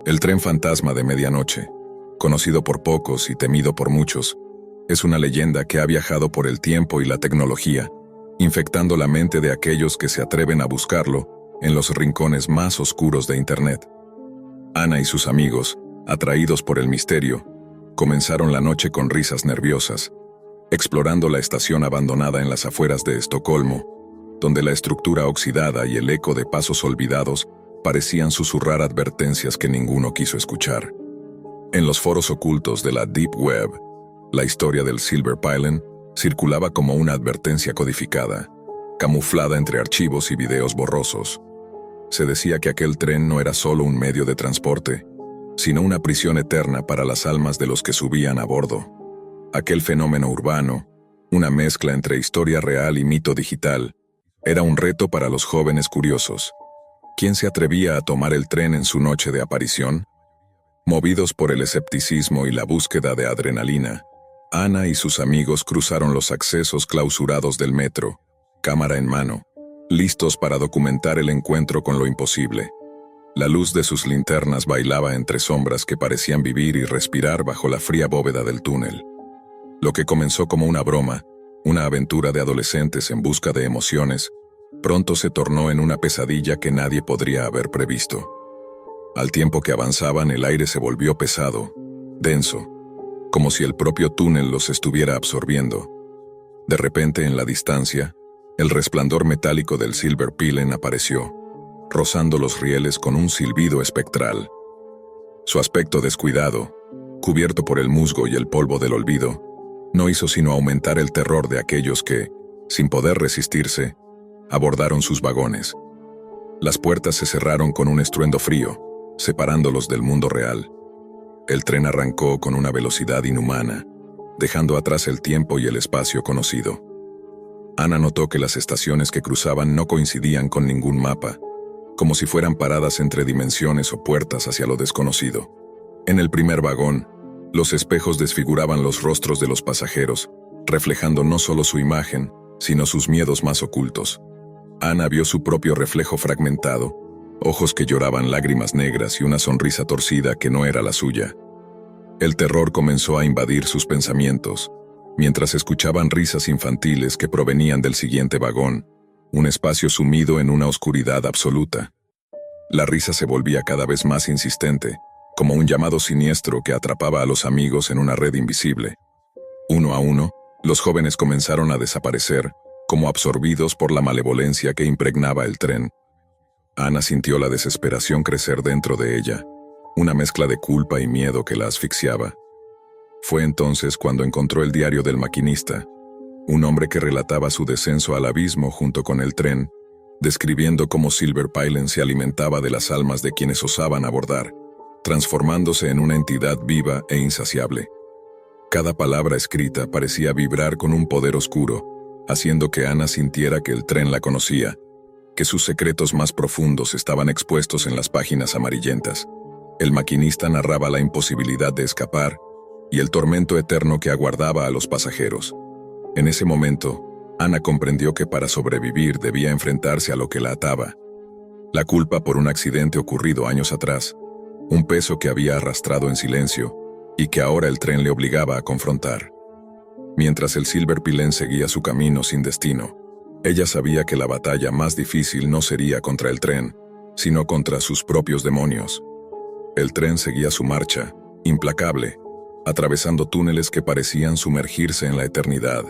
El tren fantasma de medianoche, conocido por pocos y temido por muchos, es una leyenda que ha viajado por el tiempo y la tecnología, infectando la mente de aquellos que se atreven a buscarlo en los rincones más oscuros de Internet. Ana y sus amigos, atraídos por el misterio, comenzaron la noche con risas nerviosas, explorando la estación abandonada en las afueras de Estocolmo, donde la estructura oxidada y el eco de pasos olvidados parecían susurrar advertencias que ninguno quiso escuchar. En los foros ocultos de la Deep Web, la historia del Silverpilen circulaba como una advertencia codificada, camuflada entre archivos y videos borrosos. Se decía que aquel tren no era solo un medio de transporte, sino una prisión eterna para las almas de los que subían a bordo. Aquel fenómeno urbano, una mezcla entre historia real y mito digital, era un reto para los jóvenes curiosos. ¿Quién se atrevía a tomar el tren en su noche de aparición? Movidos por el escepticismo y la búsqueda de adrenalina, Ana y sus amigos cruzaron los accesos clausurados del metro, cámara en mano, listos para documentar el encuentro con lo imposible. La luz de sus linternas bailaba entre sombras que parecían vivir y respirar bajo la fría bóveda del túnel. Lo que comenzó como una broma, una aventura de adolescentes en busca de emociones, pronto se tornó en una pesadilla que nadie podría haber previsto. Al tiempo que avanzaban, el aire se volvió pesado, denso, como si el propio túnel los estuviera absorbiendo. De repente, en la distancia, el resplandor metálico del Silverpilen apareció, rozando los rieles con un silbido espectral. Su aspecto descuidado, cubierto por el musgo y el polvo del olvido, no hizo sino aumentar el terror de aquellos que, sin poder resistirse, abordaron sus vagones. Las puertas se cerraron con un estruendo frío, separándolos del mundo real. El tren arrancó con una velocidad inhumana, dejando atrás el tiempo y el espacio conocido. Ana notó que las estaciones que cruzaban no coincidían con ningún mapa, como si fueran paradas entre dimensiones o puertas hacia lo desconocido. En el primer vagón, los espejos desfiguraban los rostros de los pasajeros, reflejando no solo su imagen, sino sus miedos más ocultos. Ana vio su propio reflejo fragmentado, ojos que lloraban lágrimas negras y una sonrisa torcida que no era la suya. El terror comenzó a invadir sus pensamientos, mientras escuchaban risas infantiles que provenían del siguiente vagón, un espacio sumido en una oscuridad absoluta. La risa se volvía cada vez más insistente, como un llamado siniestro que atrapaba a los amigos en una red invisible. Uno a uno, los jóvenes comenzaron a desaparecer, como absorbidos por la malevolencia que impregnaba el tren. Ana sintió la desesperación crecer dentro de ella, una mezcla de culpa y miedo que la asfixiaba. Fue entonces cuando encontró el diario del maquinista, un hombre que relataba su descenso al abismo junto con el tren, describiendo cómo Silverpilen se alimentaba de las almas de quienes osaban abordar, transformándose en una entidad viva e insaciable. Cada palabra escrita parecía vibrar con un poder oscuro, haciendo que Ana sintiera que el tren la conocía, que sus secretos más profundos estaban expuestos en las páginas amarillentas. El maquinista narraba la imposibilidad de escapar y el tormento eterno que aguardaba a los pasajeros. En ese momento, Ana comprendió que para sobrevivir debía enfrentarse a lo que la ataba. La culpa por un accidente ocurrido años atrás, un peso que había arrastrado en silencio y que ahora el tren le obligaba a confrontar. Mientras el Silverpilen seguía su camino sin destino, ella sabía que la batalla más difícil no sería contra el tren, sino contra sus propios demonios. El tren seguía su marcha, implacable, atravesando túneles que parecían sumergirse en la eternidad,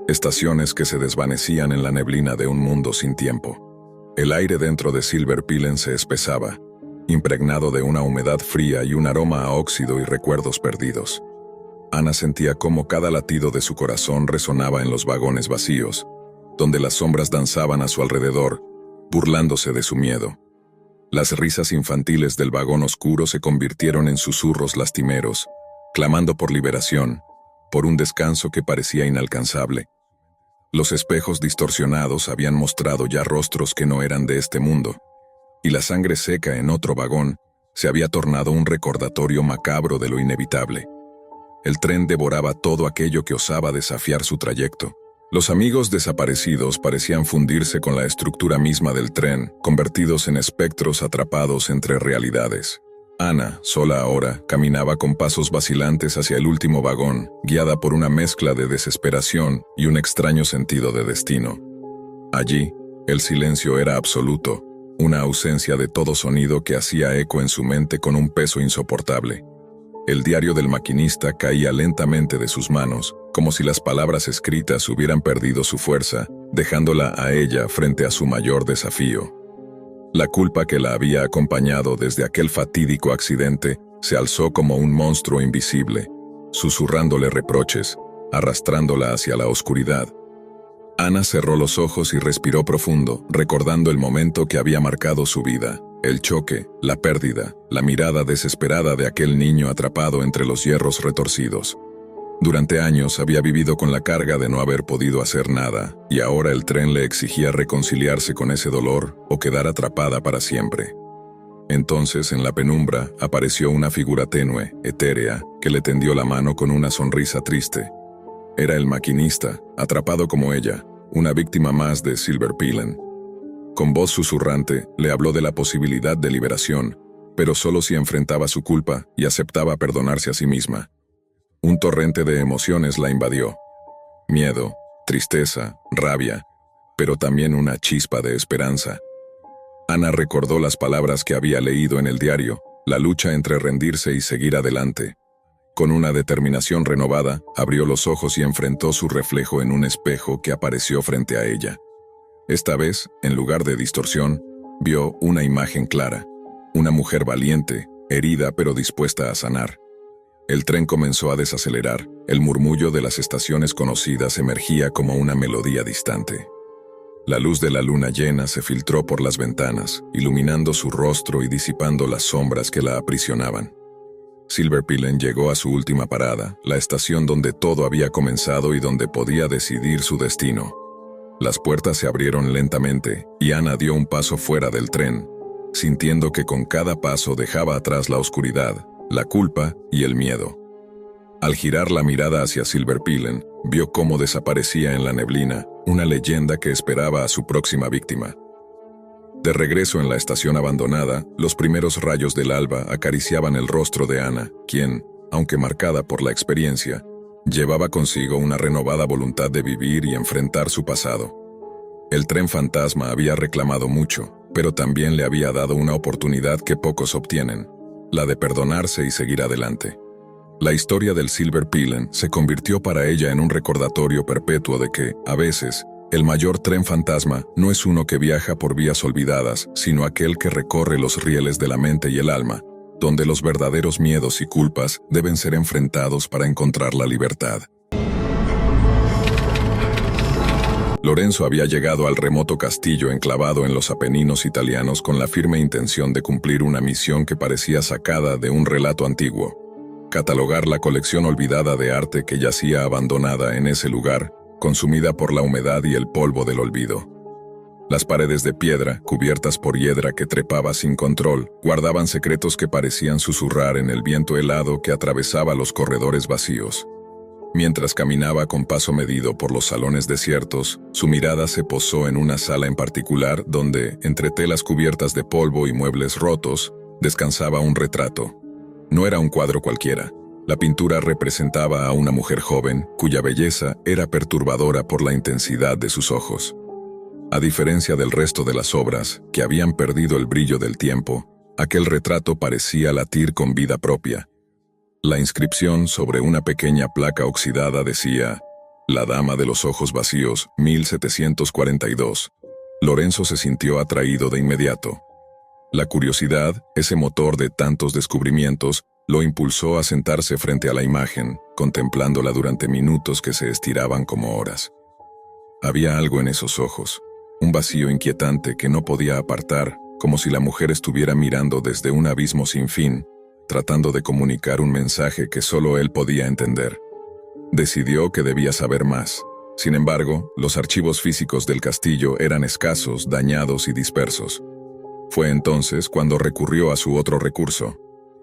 estaciones que se desvanecían en la neblina de un mundo sin tiempo. El aire dentro de Silverpilen se espesaba, impregnado de una humedad fría y un aroma a óxido y recuerdos perdidos. Ana sentía cómo cada latido de su corazón resonaba en los vagones vacíos, donde las sombras danzaban a su alrededor, burlándose de su miedo. Las risas infantiles del vagón oscuro se convirtieron en susurros lastimeros, clamando por liberación, por un descanso que parecía inalcanzable. Los espejos distorsionados habían mostrado ya rostros que no eran de este mundo, y la sangre seca en otro vagón se había tornado un recordatorio macabro de lo inevitable. El tren devoraba todo aquello que osaba desafiar su trayecto. Los amigos desaparecidos parecían fundirse con la estructura misma del tren, convertidos en espectros atrapados entre realidades. Ana, sola ahora, caminaba con pasos vacilantes hacia el último vagón, guiada por una mezcla de desesperación y un extraño sentido de destino. Allí, el silencio era absoluto, una ausencia de todo sonido que hacía eco en su mente con un peso insoportable. El diario del maquinista caía lentamente de sus manos, como si las palabras escritas hubieran perdido su fuerza, dejándola a ella frente a su mayor desafío. La culpa que la había acompañado desde aquel fatídico accidente se alzó como un monstruo invisible, susurrándole reproches, arrastrándola hacia la oscuridad. Ana cerró los ojos y respiró profundo, recordando el momento que había marcado su vida, el choque, la pérdida, la mirada desesperada de aquel niño atrapado entre los hierros retorcidos. Durante años había vivido con la carga de no haber podido hacer nada, y ahora el tren le exigía reconciliarse con ese dolor o quedar atrapada para siempre. Entonces, en la penumbra, apareció una figura tenue, etérea, que le tendió la mano con una sonrisa triste. Era el maquinista, atrapado como ella, una víctima más de Silver Pilen. Con voz susurrante, le habló de la posibilidad de liberación, pero solo si enfrentaba su culpa y aceptaba perdonarse a sí misma. Un torrente de emociones la invadió. Miedo, tristeza, rabia, pero también una chispa de esperanza. Ana recordó las palabras que había leído en el diario, la lucha entre rendirse y seguir adelante. Con una determinación renovada, abrió los ojos y enfrentó su reflejo en un espejo que apareció frente a ella. Esta vez, en lugar de distorsión, vio una imagen clara. Una mujer valiente, herida pero dispuesta a sanar. El tren comenzó a desacelerar, el murmullo de las estaciones conocidas emergía como una melodía distante. La luz de la luna llena se filtró por las ventanas, iluminando su rostro y disipando las sombras que la aprisionaban. Silver Pilen llegó a su última parada, la estación donde todo había comenzado y donde podía decidir su destino. Las puertas se abrieron lentamente, y Ana dio un paso fuera del tren, sintiendo que con cada paso dejaba atrás la oscuridad, la culpa y el miedo. Al girar la mirada hacia Silver Pilen, vio cómo desaparecía en la neblina una leyenda que esperaba a su próxima víctima. De regreso en la estación abandonada, los primeros rayos del alba acariciaban el rostro de Ana, quien, aunque marcada por la experiencia, llevaba consigo una renovada voluntad de vivir y enfrentar su pasado. El tren fantasma había reclamado mucho, pero también le había dado una oportunidad que pocos obtienen, la de perdonarse y seguir adelante. La historia del Silver Pilen se convirtió para ella en un recordatorio perpetuo de que, a veces, el mayor tren fantasma no es uno que viaja por vías olvidadas, sino aquel que recorre los rieles de la mente y el alma, donde los verdaderos miedos y culpas deben ser enfrentados para encontrar la libertad. Lorenzo había llegado al remoto castillo enclavado en los Apeninos italianos con la firme intención de cumplir una misión que parecía sacada de un relato antiguo: catalogar la colección olvidada de arte que yacía abandonada en ese lugar, consumida por la humedad y el polvo del olvido. Las paredes de piedra, cubiertas por hiedra que trepaba sin control, guardaban secretos que parecían susurrar en el viento helado que atravesaba los corredores vacíos. Mientras caminaba con paso medido por los salones desiertos, su mirada se posó en una sala en particular donde, entre telas cubiertas de polvo y muebles rotos, descansaba un retrato. No era un cuadro cualquiera. La pintura representaba a una mujer joven, cuya belleza era perturbadora por la intensidad de sus ojos. A diferencia del resto de las obras, que habían perdido el brillo del tiempo, aquel retrato parecía latir con vida propia. La inscripción sobre una pequeña placa oxidada decía: La Dama de los Ojos Vacíos, 1742. Lorenzo se sintió atraído de inmediato. La curiosidad, ese motor de tantos descubrimientos, lo impulsó a sentarse frente a la imagen, contemplándola durante minutos que se estiraban como horas. Había algo en esos ojos, un vacío inquietante que no podía apartar, como si la mujer estuviera mirando desde un abismo sin fin, tratando de comunicar un mensaje que solo él podía entender. Decidió que debía saber más. Sin embargo, los archivos físicos del castillo eran escasos, dañados y dispersos. Fue entonces cuando recurrió a su otro recurso: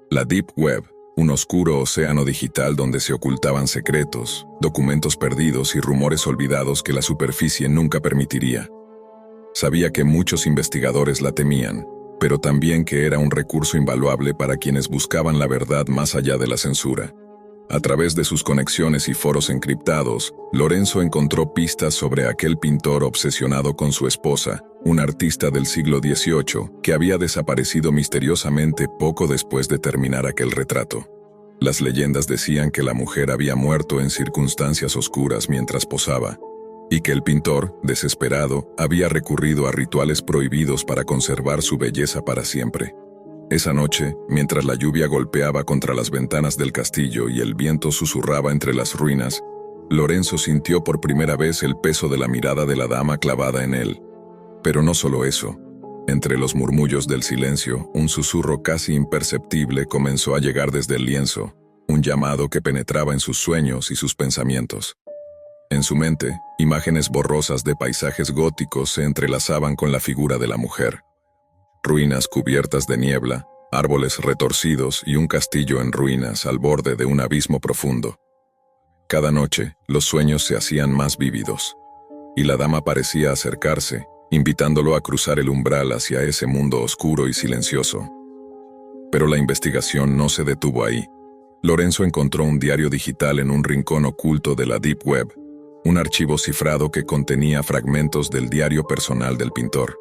la Deep Web, un oscuro océano digital donde se ocultaban secretos, documentos perdidos y rumores olvidados que la superficie nunca permitiría. Sabía que muchos investigadores la temían, pero también que era un recurso invaluable para quienes buscaban la verdad más allá de la censura. A través de sus conexiones y foros encriptados, Lorenzo encontró pistas sobre aquel pintor obsesionado con su esposa, un artista del siglo XVIII que había desaparecido misteriosamente poco después de terminar aquel retrato. Las leyendas decían que la mujer había muerto en circunstancias oscuras mientras posaba, y que el pintor, desesperado, había recurrido a rituales prohibidos para conservar su belleza para siempre. Esa noche, mientras la lluvia golpeaba contra las ventanas del castillo y el viento susurraba entre las ruinas, Lorenzo sintió por primera vez el peso de la mirada de la dama clavada en él. Pero no solo eso. Entre los murmullos del silencio, un susurro casi imperceptible comenzó a llegar desde el lienzo, un llamado que penetraba en sus sueños y sus pensamientos. En su mente, imágenes borrosas de paisajes góticos se entrelazaban con la figura de la mujer. Ruinas cubiertas de niebla, árboles retorcidos y un castillo en ruinas al borde de un abismo profundo. Cada noche, los sueños se hacían más vívidos, y la dama parecía acercarse, invitándolo a cruzar el umbral hacia ese mundo oscuro y silencioso. Pero la investigación no se detuvo ahí. Lorenzo encontró un diario digital en un rincón oculto de la Deep Web, un archivo cifrado que contenía fragmentos del diario personal del pintor.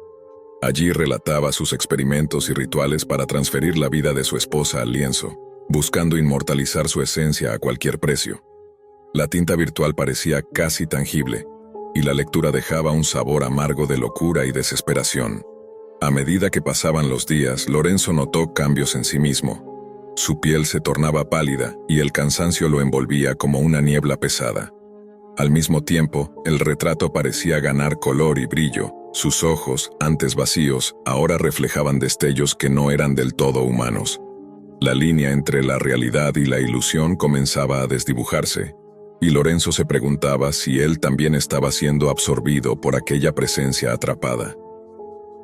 Allí relataba sus experimentos y rituales para transferir la vida de su esposa al lienzo, buscando inmortalizar su esencia a cualquier precio. La tinta virtual parecía casi tangible, y la lectura dejaba un sabor amargo de locura y desesperación. A medida que pasaban los días, Lorenzo notó cambios en sí mismo. Su piel se tornaba pálida y el cansancio lo envolvía como una niebla pesada. Al mismo tiempo, el retrato parecía ganar color y brillo. Sus ojos, antes vacíos, ahora reflejaban destellos que no eran del todo humanos. La línea entre la realidad y la ilusión comenzaba a desdibujarse, y Lorenzo se preguntaba si él también estaba siendo absorbido por aquella presencia atrapada.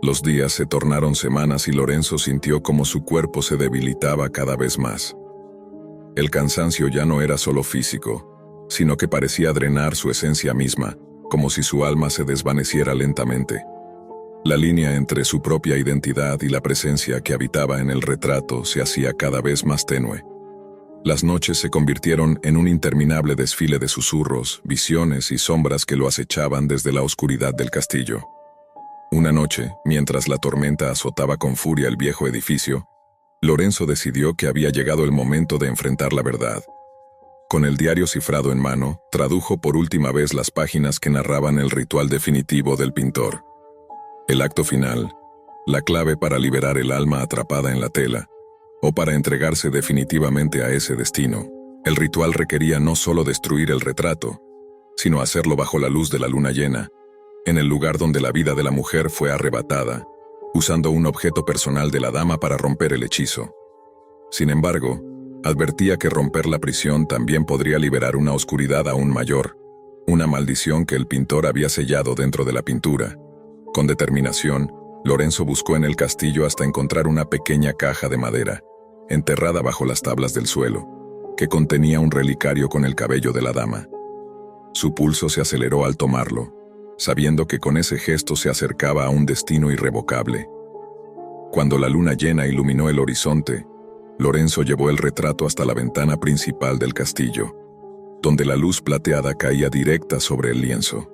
Los días se tornaron semanas y Lorenzo sintió como su cuerpo se debilitaba cada vez más. El cansancio ya no era solo físico, sino que parecía drenar su esencia misma, como si su alma se desvaneciera lentamente. La línea entre su propia identidad y la presencia que habitaba en el retrato se hacía cada vez más tenue. Las noches se convirtieron en un interminable desfile de susurros, visiones y sombras que lo acechaban desde la oscuridad del castillo. Una noche, mientras la tormenta azotaba con furia el viejo edificio, Lorenzo decidió que había llegado el momento de enfrentar la verdad. Con el diario cifrado en mano, tradujo por última vez las páginas que narraban el ritual definitivo del pintor. El acto final, la clave para liberar el alma atrapada en la tela, o para entregarse definitivamente a ese destino. El ritual requería no solo destruir el retrato, sino hacerlo bajo la luz de la luna llena, en el lugar donde la vida de la mujer fue arrebatada, usando un objeto personal de la dama para romper el hechizo. Sin embargo, advertía que romper la prisión también podría liberar una oscuridad aún mayor, una maldición que el pintor había sellado dentro de la pintura. Con determinación, Lorenzo buscó en el castillo hasta encontrar una pequeña caja de madera, enterrada bajo las tablas del suelo, que contenía un relicario con el cabello de la dama. Su pulso se aceleró al tomarlo, sabiendo que con ese gesto se acercaba a un destino irrevocable. Cuando la luna llena iluminó el horizonte, Lorenzo llevó el retrato hasta la ventana principal del castillo, donde la luz plateada caía directa sobre el lienzo.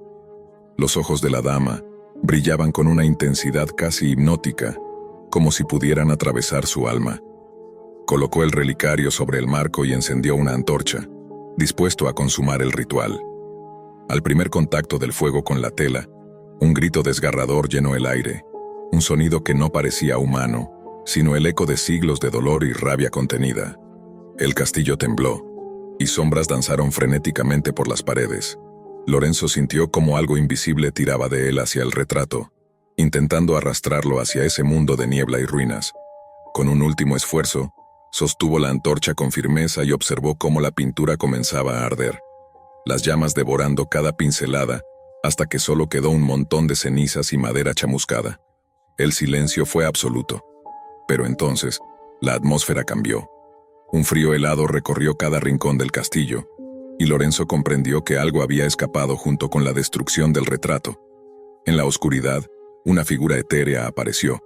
Los ojos de la dama brillaban con una intensidad casi hipnótica, como si pudieran atravesar su alma. Colocó el relicario sobre el marco y encendió una antorcha, dispuesto a consumar el ritual. Al primer contacto del fuego con la tela, un grito desgarrador llenó el aire, un sonido que no parecía humano, sino el eco de siglos de dolor y rabia contenida. El castillo tembló, y sombras danzaron frenéticamente por las paredes. Lorenzo sintió como algo invisible tiraba de él hacia el retrato, intentando arrastrarlo hacia ese mundo de niebla y ruinas. Con un último esfuerzo, sostuvo la antorcha con firmeza y observó cómo la pintura comenzaba a arder, las llamas devorando cada pincelada, hasta que solo quedó un montón de cenizas y madera chamuscada. El silencio fue absoluto. Pero entonces, la atmósfera cambió. Un frío helado recorrió cada rincón del castillo, y Lorenzo comprendió que algo había escapado junto con la destrucción del retrato. En la oscuridad, una figura etérea apareció,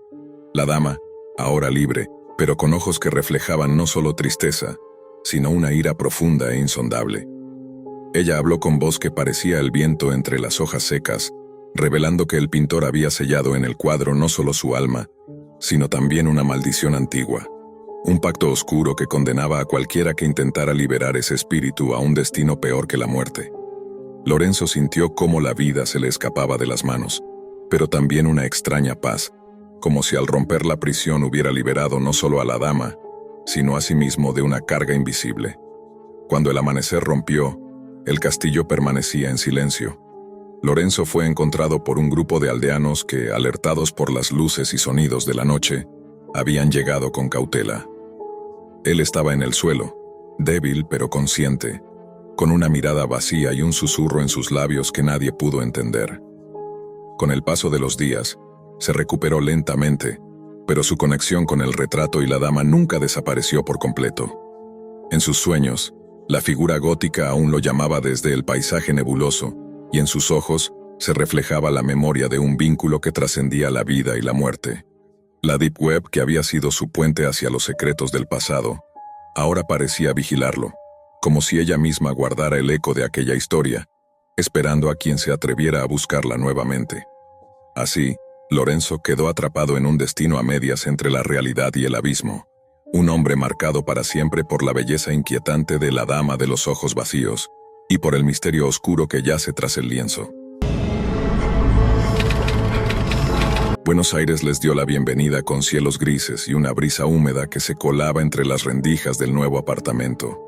La dama, ahora libre, pero con ojos que reflejaban no solo tristeza, sino una ira profunda e insondable. Ella habló con voz que parecía el viento entre las hojas secas, revelando que el pintor había sellado en el cuadro no solo su alma, sino también una maldición antigua, un pacto oscuro que condenaba a cualquiera que intentara liberar ese espíritu a un destino peor que la muerte. Lorenzo sintió cómo la vida se le escapaba de las manos, pero también una extraña paz, como si al romper la prisión hubiera liberado no solo a la dama, sino a sí mismo de una carga invisible. Cuando el amanecer rompió, el castillo permanecía en silencio. Lorenzo fue encontrado por un grupo de aldeanos que, alertados por las luces y sonidos de la noche, habían llegado con cautela. Él estaba en el suelo, débil pero consciente, con una mirada vacía y un susurro en sus labios que nadie pudo entender. Con el paso de los días, se recuperó lentamente, pero su conexión con el retrato y la dama nunca desapareció por completo. En sus sueños, la figura gótica aún lo llamaba desde el paisaje nebuloso, y en sus ojos se reflejaba la memoria de un vínculo que trascendía la vida y la muerte. La Deep Web, que había sido su puente hacia los secretos del pasado, ahora parecía vigilarlo, como si ella misma guardara el eco de aquella historia, esperando a quien se atreviera a buscarla nuevamente. Así, Lorenzo quedó atrapado en un destino a medias entre la realidad y el abismo, un hombre marcado para siempre por la belleza inquietante de la dama de los ojos vacíos, y por el misterio oscuro que yace tras el lienzo. Buenos Aires les dio la bienvenida con cielos grises y una brisa húmeda que se colaba entre las rendijas del nuevo apartamento.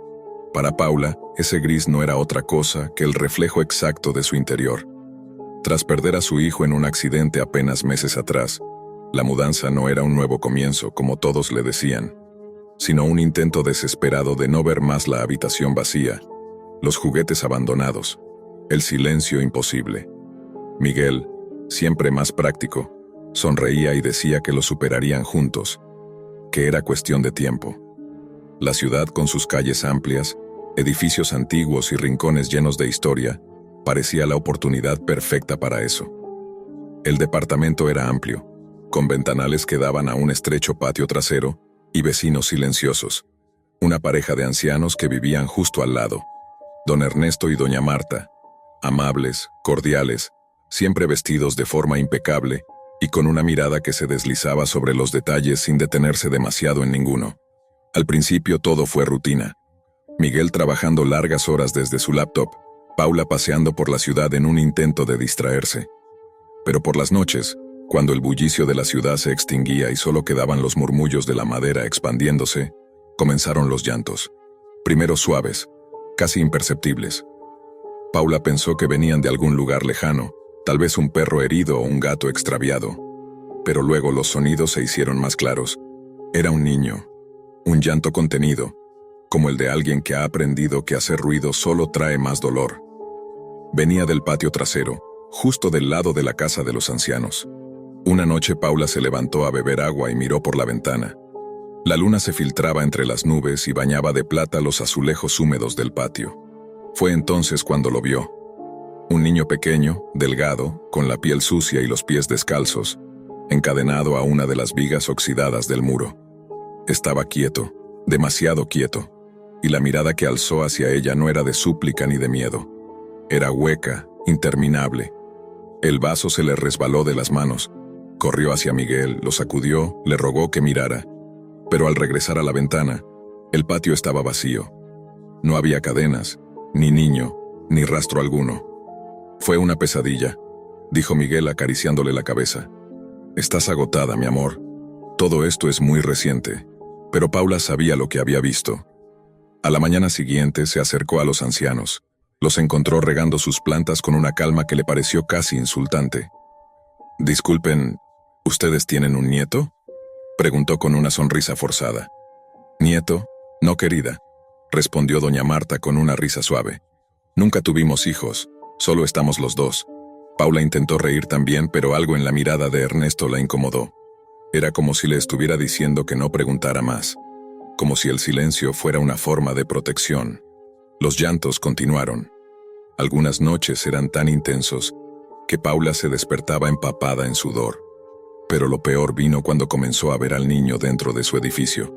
Para Paula, ese gris no era otra cosa que el reflejo exacto de su interior. Tras perder a su hijo en un accidente apenas meses atrás, la mudanza no era un nuevo comienzo, como todos le decían, sino un intento desesperado de no ver más la habitación vacía, los juguetes abandonados, el silencio imposible. Miguel, siempre más práctico, sonreía y decía que lo superarían juntos, que era cuestión de tiempo. La ciudad, con sus calles amplias, edificios antiguos y rincones llenos de historia, parecía la oportunidad perfecta para eso. El departamento era amplio, con ventanales que daban a un estrecho patio trasero y vecinos silenciosos. Una pareja de ancianos que vivían justo al lado, don Ernesto y doña Marta, amables, cordiales, siempre vestidos de forma impecable y con una mirada que se deslizaba sobre los detalles sin detenerse demasiado en ninguno. Al principio todo fue rutina. Miguel trabajando largas horas desde su laptop, Paula paseando por la ciudad en un intento de distraerse. Pero por las noches, cuando el bullicio de la ciudad se extinguía y solo quedaban los murmullos de la madera expandiéndose, comenzaron los llantos. Primero suaves, casi imperceptibles. Paula pensó que venían de algún lugar lejano, tal vez un perro herido o un gato extraviado. Pero luego los sonidos se hicieron más claros. Era un niño, un llanto contenido, como el de alguien que ha aprendido que hacer ruido solo trae más dolor. Venía del patio trasero, justo del lado de la casa de los ancianos. Una noche Paula se levantó a beber agua y miró por la ventana. La luna se filtraba entre las nubes y bañaba de plata los azulejos húmedos del patio. Fue entonces cuando lo vio. Un niño pequeño, delgado, con la piel sucia y los pies descalzos, encadenado a una de las vigas oxidadas del muro. Estaba quieto, demasiado quieto, y la mirada que alzó hacia ella no era de súplica ni de miedo. Era hueca, interminable. El vaso se le resbaló de las manos. Corrió hacia Miguel, lo sacudió, le rogó que mirara. Pero al regresar a la ventana, el patio estaba vacío. No había cadenas, ni niño, ni rastro alguno. Fue una pesadilla, dijo Miguel acariciándole la cabeza. Estás agotada, mi amor. Todo esto es muy reciente. Pero Paula sabía lo que había visto. A la mañana siguiente se acercó a los ancianos. Los encontró regando sus plantas con una calma que le pareció casi insultante. Disculpen, ¿ustedes tienen un nieto?, preguntó con una sonrisa forzada. Nieto, no querida, respondió doña Marta con una risa suave. Nunca tuvimos hijos, solo estamos los dos. Paula intentó reír también, pero algo en la mirada de Ernesto la incomodó. Era como si le estuviera diciendo que no preguntara más, como si el silencio fuera una forma de protección. Los llantos continuaron. Algunas noches eran tan intensos que Paula se despertaba empapada en sudor. Pero lo peor vino cuando comenzó a ver al niño dentro de su edificio,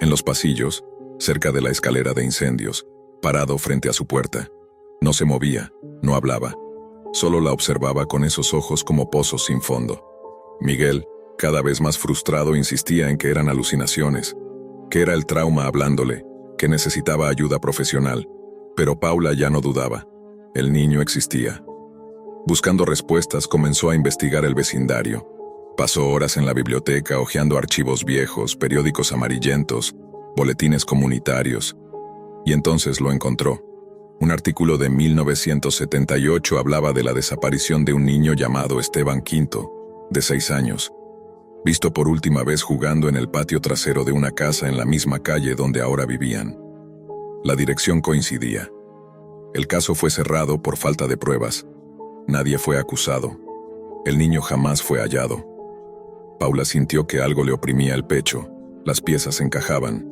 en los pasillos, cerca de la escalera de incendios, parado frente a su puerta. No se movía, no hablaba, solo la observaba con esos ojos como pozos sin fondo. Miguel, cada vez más frustrado, insistía en que eran alucinaciones, que era el trauma hablándole, que necesitaba ayuda profesional, pero Paula ya no dudaba. El niño existía. Buscando respuestas, comenzó a investigar el vecindario. Pasó horas en la biblioteca hojeando archivos viejos, periódicos amarillentos, boletines comunitarios, y entonces lo encontró. Un artículo de 1978 hablaba de la desaparición de un niño llamado Esteban Quinto, de 6 años, visto por última vez jugando en el patio trasero de una casa en la misma calle donde ahora vivían. La dirección coincidía. El caso fue cerrado por falta de pruebas. Nadie fue acusado. El niño jamás fue hallado. Paula sintió que algo le oprimía el pecho. Las piezas encajaban.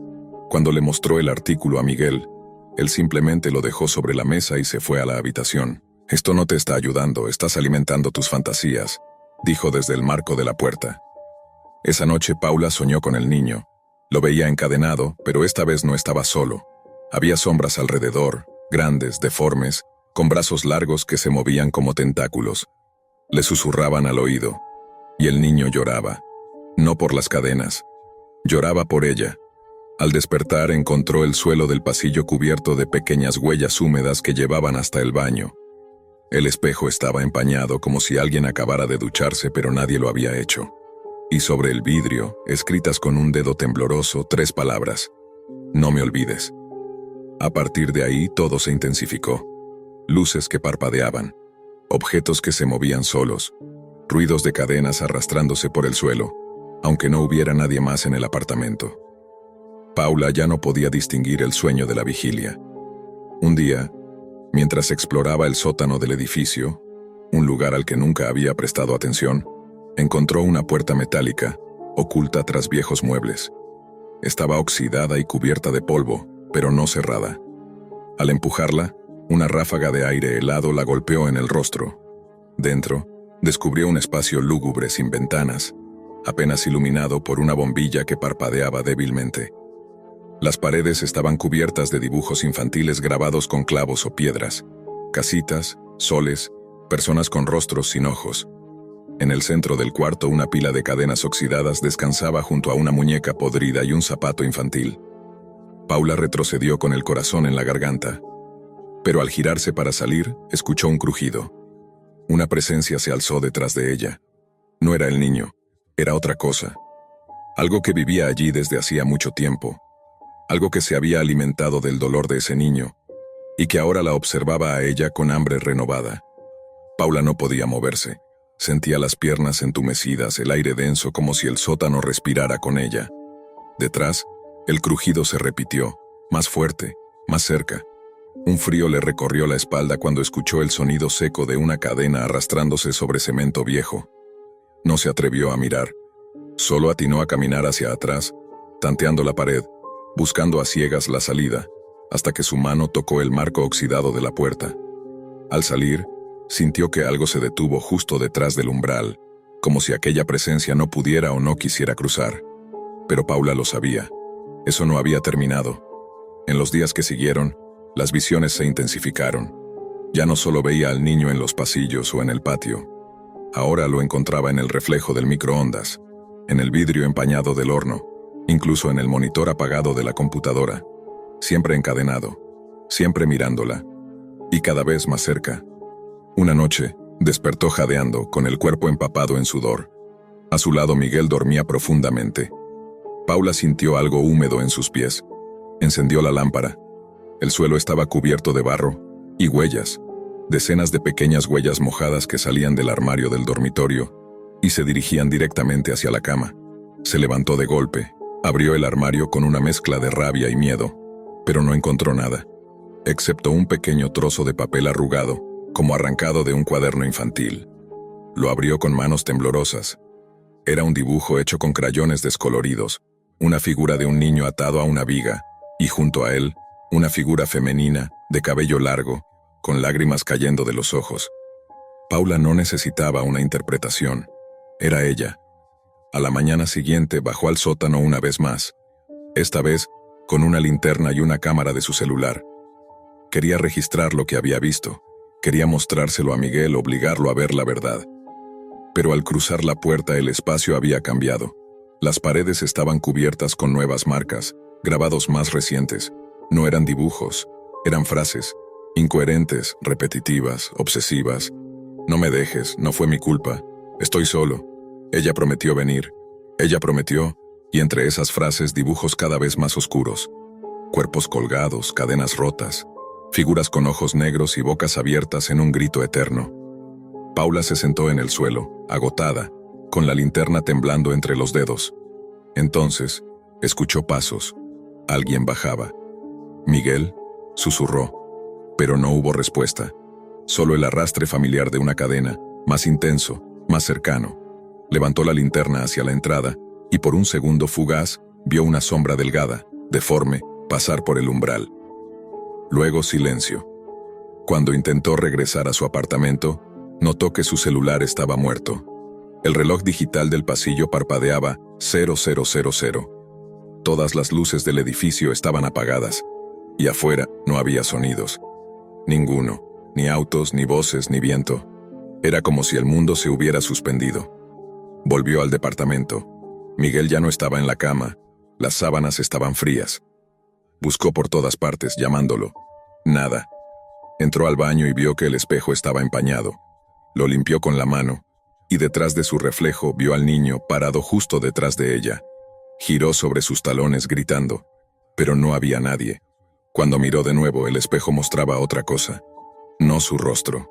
Cuando le mostró el artículo a Miguel, él simplemente lo dejó sobre la mesa y se fue a la habitación. «Esto no te está ayudando, estás alimentando tus fantasías», dijo desde el marco de la puerta. Esa noche Paula soñó con el niño. Lo veía encadenado, pero esta vez no estaba solo. Había sombras alrededor, grandes, deformes, con brazos largos que se movían como tentáculos. Le susurraban al oído. Y el niño lloraba. No por las cadenas. Lloraba por ella. Al despertar encontró el suelo del pasillo cubierto de pequeñas huellas húmedas que llevaban hasta el baño. El espejo estaba empañado como si alguien acabara de ducharse, pero nadie lo había hecho. Y sobre el vidrio, escritas con un dedo tembloroso, 3 palabras: «No me olvides». A partir de ahí todo se intensificó. Luces que parpadeaban, objetos que se movían solos, ruidos de cadenas arrastrándose por el suelo, aunque no hubiera nadie más en el apartamento. Paula ya no podía distinguir el sueño de la vigilia. Un día, mientras exploraba el sótano del edificio, un lugar al que nunca había prestado atención, encontró una puerta metálica, oculta tras viejos muebles. Estaba oxidada y cubierta de polvo, pero no cerrada. Al empujarla, una ráfaga de aire helado la golpeó en el rostro. Dentro, descubrió un espacio lúgubre sin ventanas, apenas iluminado por una bombilla que parpadeaba débilmente. Las paredes estaban cubiertas de dibujos infantiles grabados con clavos o piedras, casitas, soles, personas con rostros sin ojos. En el centro del cuarto, una pila de cadenas oxidadas descansaba junto a una muñeca podrida y un zapato infantil. Paula retrocedió con el corazón en la garganta, pero al girarse para salir, escuchó un crujido. Una presencia se alzó detrás de ella. No era el niño, era otra cosa. Algo que vivía allí desde hacía mucho tiempo. Algo que se había alimentado del dolor de ese niño, y que ahora la observaba a ella con hambre renovada. Paula no podía moverse. Sentía las piernas entumecidas, el aire denso como si el sótano respirara con ella. Detrás, el crujido se repitió, más fuerte, más cerca. Un frío le recorrió la espalda cuando escuchó el sonido seco de una cadena arrastrándose sobre cemento viejo. No se atrevió a mirar. Solo atinó a caminar hacia atrás, tanteando la pared, buscando a ciegas la salida, hasta que su mano tocó el marco oxidado de la puerta. Al salir, sintió que algo se detuvo justo detrás del umbral, como si aquella presencia no pudiera o no quisiera cruzar. Pero Paula lo sabía. Eso no había terminado. En los días que siguieron, las visiones se intensificaron. Ya no solo veía al niño en los pasillos o en el patio. Ahora lo encontraba en el reflejo del microondas, en el vidrio empañado del horno, incluso en el monitor apagado de la computadora. Siempre encadenado, siempre mirándola, y cada vez más cerca. Una noche, despertó jadeando, con el cuerpo empapado en sudor. A su lado Miguel dormía profundamente. Paula sintió algo húmedo en sus pies. Encendió la lámpara. El suelo estaba cubierto de barro y huellas, decenas de pequeñas huellas mojadas que salían del armario del dormitorio y se dirigían directamente hacia la cama. Se levantó de golpe, abrió el armario con una mezcla de rabia y miedo, pero no encontró nada, excepto un pequeño trozo de papel arrugado, como arrancado de un cuaderno infantil. Lo abrió con manos temblorosas. Era un dibujo hecho con crayones descoloridos, una figura de un niño atado a una viga, y junto a él, una figura femenina, de cabello largo, con lágrimas cayendo de los ojos. Paula no necesitaba una interpretación. Era ella. A la mañana siguiente bajó al sótano una vez más, esta vez con una linterna y una cámara de su celular. Quería registrar lo que había visto, quería mostrárselo a Miguel, obligarlo a ver la verdad. Pero al cruzar la puerta el espacio había cambiado. Las paredes estaban cubiertas con nuevas marcas, grabados más recientes. No eran dibujos, eran frases, incoherentes, repetitivas, obsesivas. No me dejes, no fue mi culpa, estoy solo. Ella prometió venir, ella prometió, y entre esas frases dibujos cada vez más oscuros. Cuerpos colgados, cadenas rotas, figuras con ojos negros y bocas abiertas en un grito eterno. Paula se sentó en el suelo, agotada, con la linterna temblando entre los dedos. Entonces, escuchó pasos. Alguien bajaba. «Miguel», susurró, pero no hubo respuesta. Solo el arrastre familiar de una cadena, más intenso, más cercano. Levantó la linterna hacia la entrada y por un segundo fugaz vio una sombra delgada, deforme, pasar por el umbral. Luego silencio. Cuando intentó regresar a su apartamento, notó que su celular estaba muerto. El reloj digital del pasillo parpadeaba 0000. Todas las luces del edificio estaban apagadas, y afuera no había sonidos. Ninguno, ni autos, ni voces, ni viento. Era como si el mundo se hubiera suspendido. Volvió al departamento. Miguel ya no estaba en la cama, las sábanas estaban frías. Buscó por todas partes, llamándolo. Nada. Entró al baño y vio que el espejo estaba empañado. Lo limpió con la mano, y detrás de su reflejo vio al niño parado justo detrás de ella. Giró sobre sus talones gritando, pero no había nadie. Cuando miró de nuevo, el espejo mostraba otra cosa. No su rostro,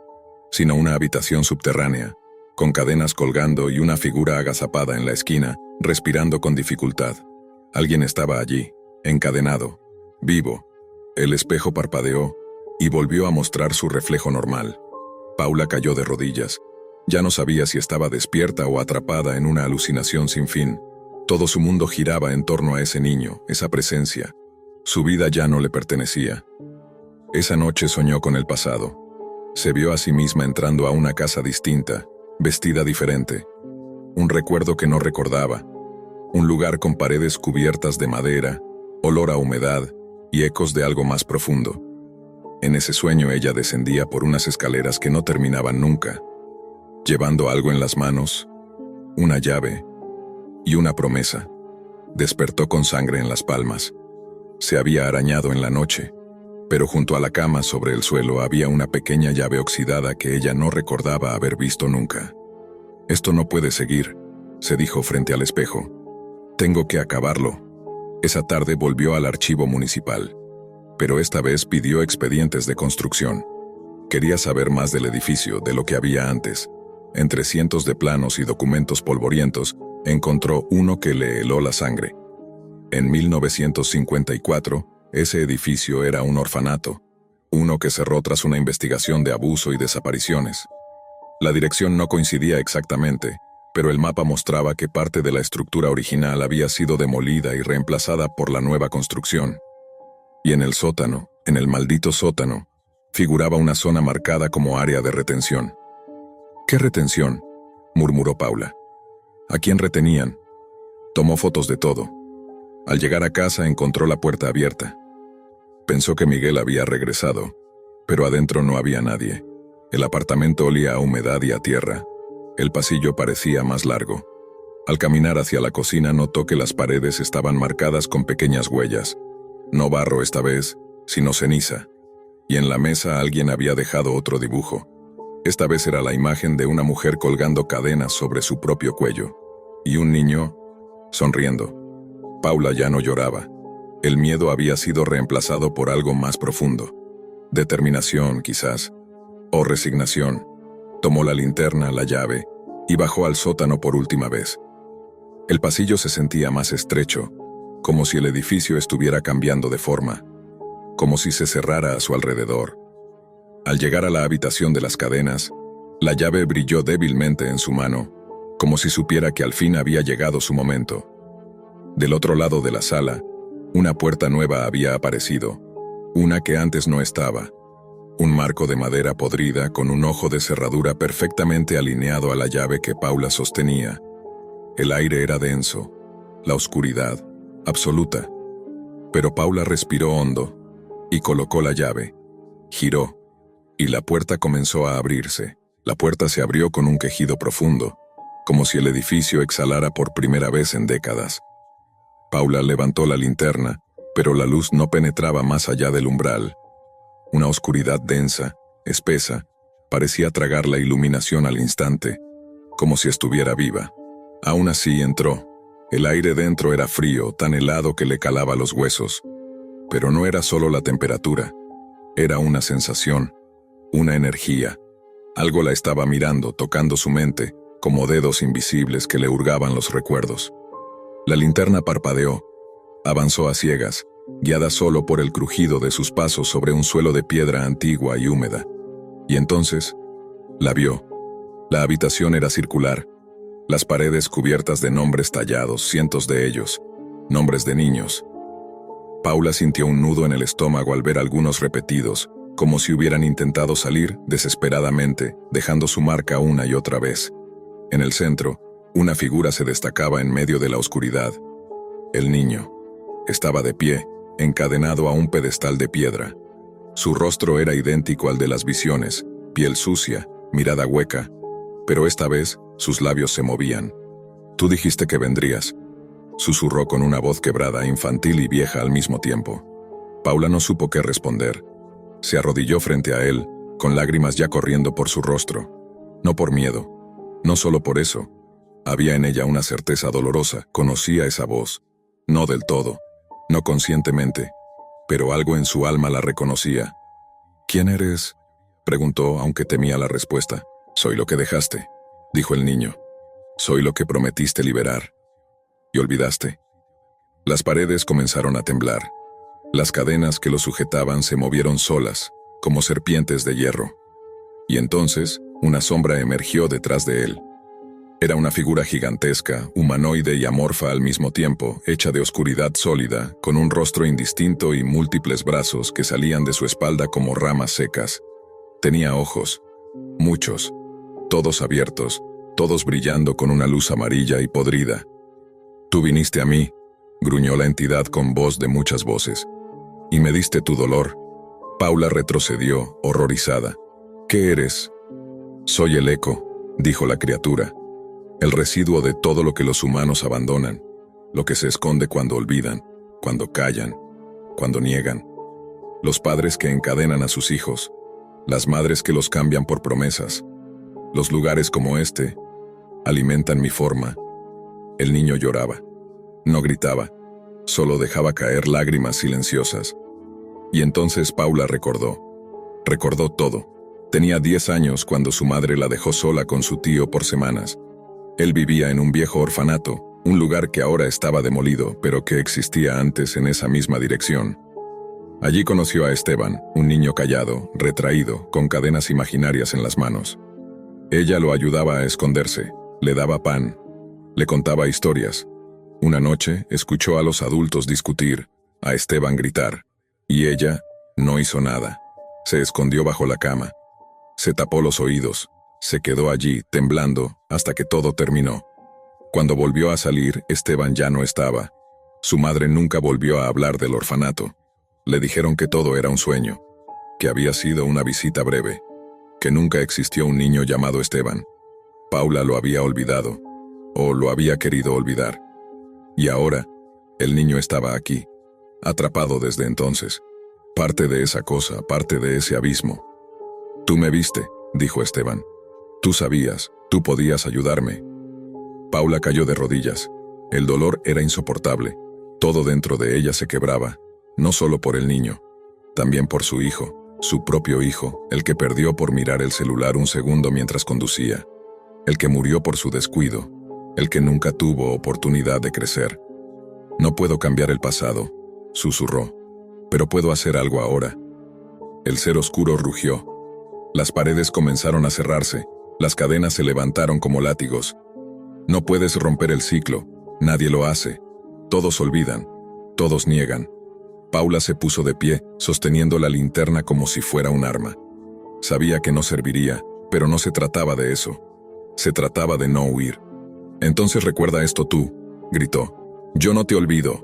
sino una habitación subterránea, con cadenas colgando y una figura agazapada en la esquina, respirando con dificultad. Alguien estaba allí, encadenado, vivo. El espejo parpadeó y volvió a mostrar su reflejo normal. Paula cayó de rodillas. Ya no sabía si estaba despierta o atrapada en una alucinación sin fin. Todo su mundo giraba en torno a ese niño, esa presencia. Su vida ya no le pertenecía. Esa noche soñó con el pasado. Se vio a sí misma entrando a una casa distinta, vestida diferente. Un recuerdo que no recordaba. Un lugar con paredes cubiertas de madera, olor a humedad y ecos de algo más profundo. En ese sueño ella descendía por unas escaleras que no terminaban nunca, llevando algo en las manos, una llave y una promesa. Despertó con sangre en las palmas. Se había arañado en la noche, pero junto a la cama sobre el suelo había una pequeña llave oxidada que ella no recordaba haber visto nunca. «Esto no puede seguir», se dijo frente al espejo. «Tengo que acabarlo». Esa tarde volvió al archivo municipal, pero esta vez pidió expedientes de construcción. Quería saber más del edificio, de lo que había antes. Entre cientos de planos y documentos polvorientos, encontró uno que le heló la sangre. En 1954, ese edificio era un orfanato, uno que cerró tras una investigación de abuso y desapariciones. La dirección no coincidía exactamente, pero el mapa mostraba que parte de la estructura original había sido demolida y reemplazada por la nueva construcción. Y en el sótano, en el maldito sótano, figuraba una zona marcada como área de retención. «¿Qué retención?», murmuró Paula. «¿A quién retenían?». Tomó fotos de todo. Al llegar a casa encontró la puerta abierta. Pensó que Miguel había regresado, pero adentro no había nadie. El apartamento olía a humedad y a tierra. El pasillo parecía más largo. Al caminar hacia la cocina notó que las paredes estaban marcadas con pequeñas huellas. No barro esta vez, sino ceniza. Y en la mesa alguien había dejado otro dibujo. Esta vez era la imagen de una mujer colgando cadenas sobre su propio cuello. Y un niño, sonriendo. Paula ya no lloraba. El miedo había sido reemplazado por algo más profundo. Determinación, quizás. O resignación. Tomó la linterna, la llave, y bajó al sótano por última vez. El pasillo se sentía más estrecho, como si el edificio estuviera cambiando de forma, como si se cerrara a su alrededor. Al llegar a la habitación de las cadenas, la llave brilló débilmente en su mano, como si supiera que al fin había llegado su momento. Del otro lado de la sala, una puerta nueva había aparecido, una que antes no estaba. Un marco de madera podrida con un ojo de cerradura perfectamente alineado a la llave que Paula sostenía. El aire era denso, la oscuridad, absoluta. Pero Paula respiró hondo y colocó la llave. Giró, y la puerta comenzó a abrirse. La puerta se abrió con un quejido profundo, como si el edificio exhalara por primera vez en décadas. Paula levantó la linterna, pero la luz no penetraba más allá del umbral. Una oscuridad densa, espesa, parecía tragar la iluminación al instante, como si estuviera viva. Aún así entró. El aire dentro era frío, tan helado que le calaba los huesos. Pero no era solo la temperatura. Era una sensación, una energía. Algo la estaba mirando, tocando su mente, como dedos invisibles que le hurgaban los recuerdos. La linterna parpadeó. Avanzó a ciegas, guiada solo por el crujido de sus pasos sobre un suelo de piedra antigua y húmeda. Y entonces, la vio. La habitación era circular. Las paredes cubiertas de nombres tallados, cientos de ellos, nombres de niños. Paula sintió un nudo en el estómago al ver algunos repetidos, como si hubieran intentado salir desesperadamente, dejando su marca una y otra vez. En el centro, una figura se destacaba en medio de la oscuridad. El niño. Estaba de pie, encadenado a un pedestal de piedra. Su rostro era idéntico al de las visiones, piel sucia, mirada hueca, pero esta vez sus labios se movían. «Tú dijiste que vendrías», susurró con una voz quebrada, infantil y vieja al mismo tiempo. Paula no supo qué responder. Se arrodilló frente a él, con lágrimas ya corriendo por su rostro. No por miedo, no solo por eso. Había en ella una certeza dolorosa, conocía esa voz. No del todo, no conscientemente, pero algo en su alma la reconocía. «¿Quién eres?», preguntó, aunque temía la respuesta. «Soy lo que dejaste», dijo el niño. «Soy lo que prometiste liberar. ¿Y olvidaste?». Las paredes comenzaron a temblar. Las cadenas que lo sujetaban se movieron solas, como serpientes de hierro. Y entonces, una sombra emergió detrás de él. Era una figura gigantesca, humanoide y amorfa al mismo tiempo, hecha de oscuridad sólida, con un rostro indistinto y múltiples brazos que salían de su espalda como ramas secas. Tenía ojos, muchos, todos abiertos, todos brillando con una luz amarilla y podrida. «Tú viniste a mí», gruñó la entidad con voz de muchas voces, «y me diste tu dolor». Paula retrocedió, horrorizada. «¿Qué eres?». «Soy el eco», dijo la criatura, «el residuo de todo lo que los humanos abandonan, lo que se esconde cuando olvidan, cuando callan, cuando niegan. Los padres que encadenan a sus hijos, las madres que los cambian por promesas. Los lugares como este alimentan mi forma». El niño lloraba. No gritaba, solo dejaba caer lágrimas silenciosas. Y entonces Paula recordó todo. Tenía 10 años cuando su madre la dejó sola con su tío por semanas. Él vivía en un viejo orfanato, un lugar que ahora estaba demolido, pero que existía antes en esa misma dirección. Allí conoció a Esteban, un niño callado, retraído, con cadenas imaginarias en las manos. Ella lo ayudaba a esconderse, le daba pan, le contaba historias. Una noche escuchó a los adultos discutir, a Esteban gritar, y ella no hizo nada. Se escondió bajo la cama. Se tapó los oídos. Se quedó allí, temblando, hasta que todo terminó. Cuando volvió a salir, Esteban ya no estaba. Su madre nunca volvió a hablar del orfanato. Le dijeron que todo era un sueño, que había sido una visita breve, que nunca existió un niño llamado Esteban. Paula lo había olvidado, o lo había querido olvidar. Y ahora, el niño estaba aquí, atrapado desde entonces. Parte de esa cosa, parte de ese abismo. «Tú me viste», dijo Esteban. «Tú sabías, tú podías ayudarme». Paula cayó de rodillas. El dolor era insoportable. Todo dentro de ella se quebraba, no solo por el niño, también por su hijo, su propio hijo, el que perdió por mirar el celular un segundo mientras conducía, el que murió por su descuido, el que nunca tuvo oportunidad de crecer. «No puedo cambiar el pasado», susurró, «pero puedo hacer algo ahora». El ser oscuro rugió. Las paredes comenzaron a cerrarse, las cadenas se levantaron como látigos. «No puedes romper el ciclo, nadie lo hace. Todos olvidan, todos niegan». Paula se puso de pie, sosteniendo la linterna como si fuera un arma. Sabía que no serviría, pero no se trataba de eso. Se trataba de no huir. Entonces recuerda esto tú, gritó. Yo no te olvido.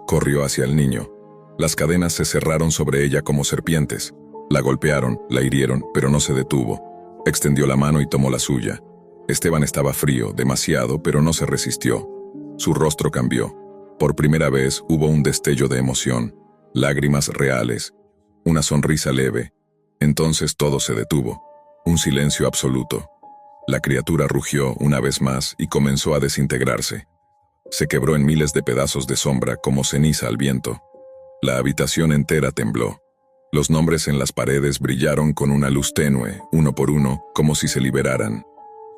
Corrió hacia el niño. Las cadenas se cerraron sobre ella como serpientes. La golpearon, la hirieron, pero no se detuvo. Extendió la mano y tomó la suya. Esteban estaba frío, demasiado, pero no se resistió. Su rostro cambió. Por primera vez hubo un destello de emoción, lágrimas reales, una sonrisa leve. Entonces todo se detuvo. Un silencio absoluto. La criatura rugió una vez más y comenzó a desintegrarse. Se quebró en miles de pedazos de sombra como ceniza al viento. La habitación entera tembló. Los nombres en las paredes brillaron con una luz tenue, uno por uno, como si se liberaran.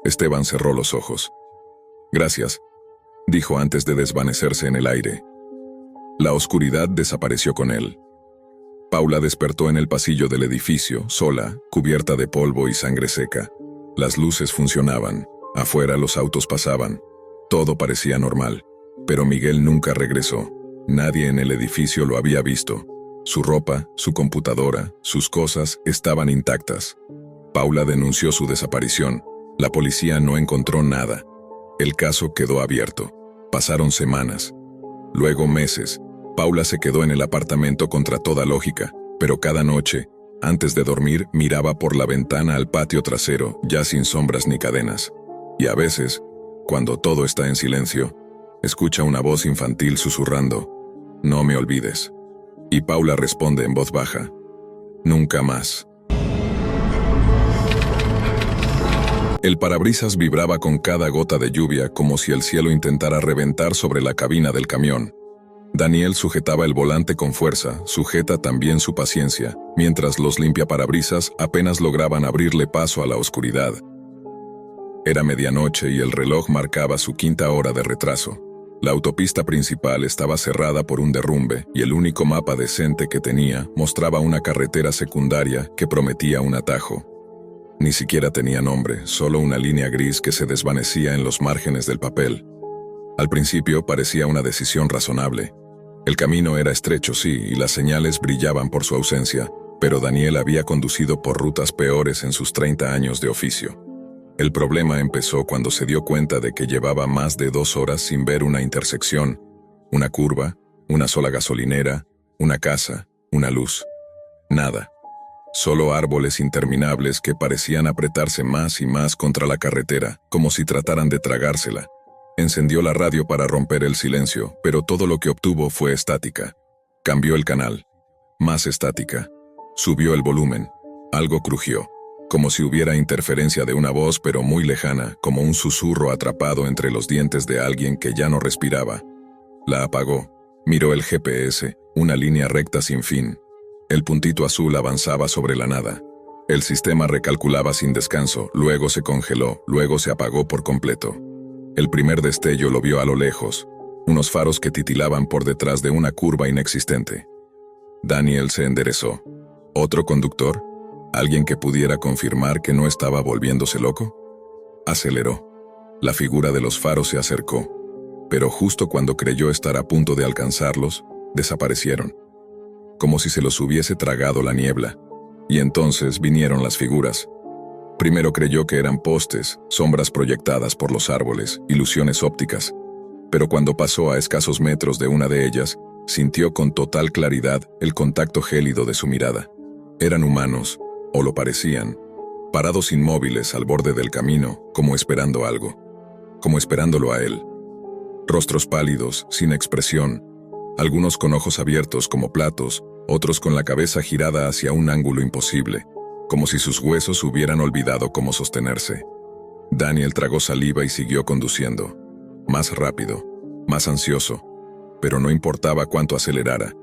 Esteban cerró los ojos. «Gracias», dijo antes de desvanecerse en el aire. La oscuridad desapareció con él. Paula despertó en el pasillo del edificio, sola, cubierta de polvo y sangre seca. Las luces funcionaban, afuera los autos pasaban. Todo parecía normal, pero Miguel nunca regresó. Nadie en el edificio lo había visto. Su ropa, su computadora, sus cosas estaban intactas. Paula denunció su desaparición. La policía no encontró nada. El caso quedó abierto. Pasaron semanas. Luego meses. Paula se quedó en el apartamento contra toda lógica, pero cada noche, antes de dormir, miraba por la ventana al patio trasero, ya sin sombras ni cadenas. Y a veces, cuando todo está en silencio, escucha una voz infantil susurrando, «No me olvides». Y Paula responde en voz baja, «Nunca más». El parabrisas vibraba con cada gota de lluvia como si el cielo intentara reventar sobre la cabina del camión. Daniel sujetaba el volante con fuerza, sujeta también su paciencia, mientras los limpiaparabrisas apenas lograban abrirle paso a la oscuridad. Era medianoche y el reloj marcaba su 5ª hora de retraso. La autopista principal estaba cerrada por un derrumbe y el único mapa decente que tenía mostraba una carretera secundaria que prometía un atajo. Ni siquiera tenía nombre, solo una línea gris que se desvanecía en los márgenes del papel. Al principio parecía una decisión razonable. El camino era estrecho, sí, y las señales brillaban por su ausencia, pero Daniel había conducido por rutas peores en sus 30 años de oficio. El problema empezó cuando se dio cuenta de que llevaba más de 2 horas sin ver una intersección, una curva, una sola gasolinera, una casa, una luz. Nada. Solo árboles interminables que parecían apretarse más y más contra la carretera, como si trataran de tragársela. Encendió la radio para romper el silencio, pero todo lo que obtuvo fue estática. Cambió el canal. Más estática. Subió el volumen. Algo crujió. Como si hubiera interferencia de una voz, pero muy lejana, como un susurro atrapado entre los dientes de alguien que ya no respiraba. La apagó. Miró el GPS, una línea recta sin fin. El puntito azul avanzaba sobre la nada. El sistema recalculaba sin descanso, luego se congeló, luego se apagó por completo. El primer destello lo vio a lo lejos, unos faros que titilaban por detrás de una curva inexistente. Daniel se enderezó. ¿Otro conductor? ¿Alguien que pudiera confirmar que no estaba volviéndose loco? Aceleró. La figura de los faros se acercó, pero justo cuando creyó estar a punto de alcanzarlos, desaparecieron. Como si se los hubiese tragado la niebla. Y entonces vinieron las figuras. Primero creyó que eran postes, sombras proyectadas por los árboles, ilusiones ópticas. Pero cuando pasó a escasos metros de una de ellas, sintió con total claridad el contacto gélido de su mirada. Eran humanos, o lo parecían, parados inmóviles al borde del camino, como esperando algo. Como esperándolo a él. Rostros pálidos, sin expresión, algunos con ojos abiertos como platos, otros con la cabeza girada hacia un ángulo imposible, como si sus huesos hubieran olvidado cómo sostenerse. Daniel tragó saliva y siguió conduciendo. Más rápido, más ansioso, pero no importaba cuánto acelerara.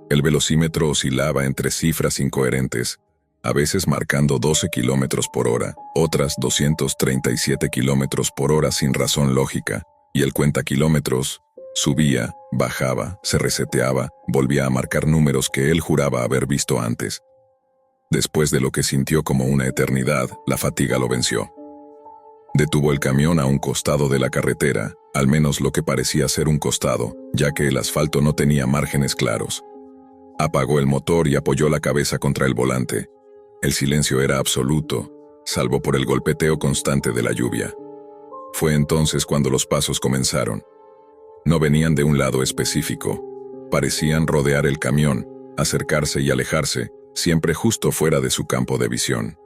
El velocímetro oscilaba entre cifras incoherentes, a veces marcando 12 kilómetros por hora, otras 237 kilómetros por hora sin razón lógica, y el cuentakilómetros subía, bajaba, se reseteaba, volvía a marcar números que él juraba haber visto antes. Después de lo que sintió como una eternidad, la fatiga lo venció. Detuvo el camión a un costado de la carretera, al menos lo que parecía ser un costado, ya que el asfalto no tenía márgenes claros. Apagó el motor y apoyó la cabeza contra el volante. El silencio era absoluto, salvo por el golpeteo constante de la lluvia. Fue entonces cuando los pasos comenzaron. No venían de un lado específico. Parecían rodear el camión, acercarse y alejarse, siempre justo fuera de su campo de visión.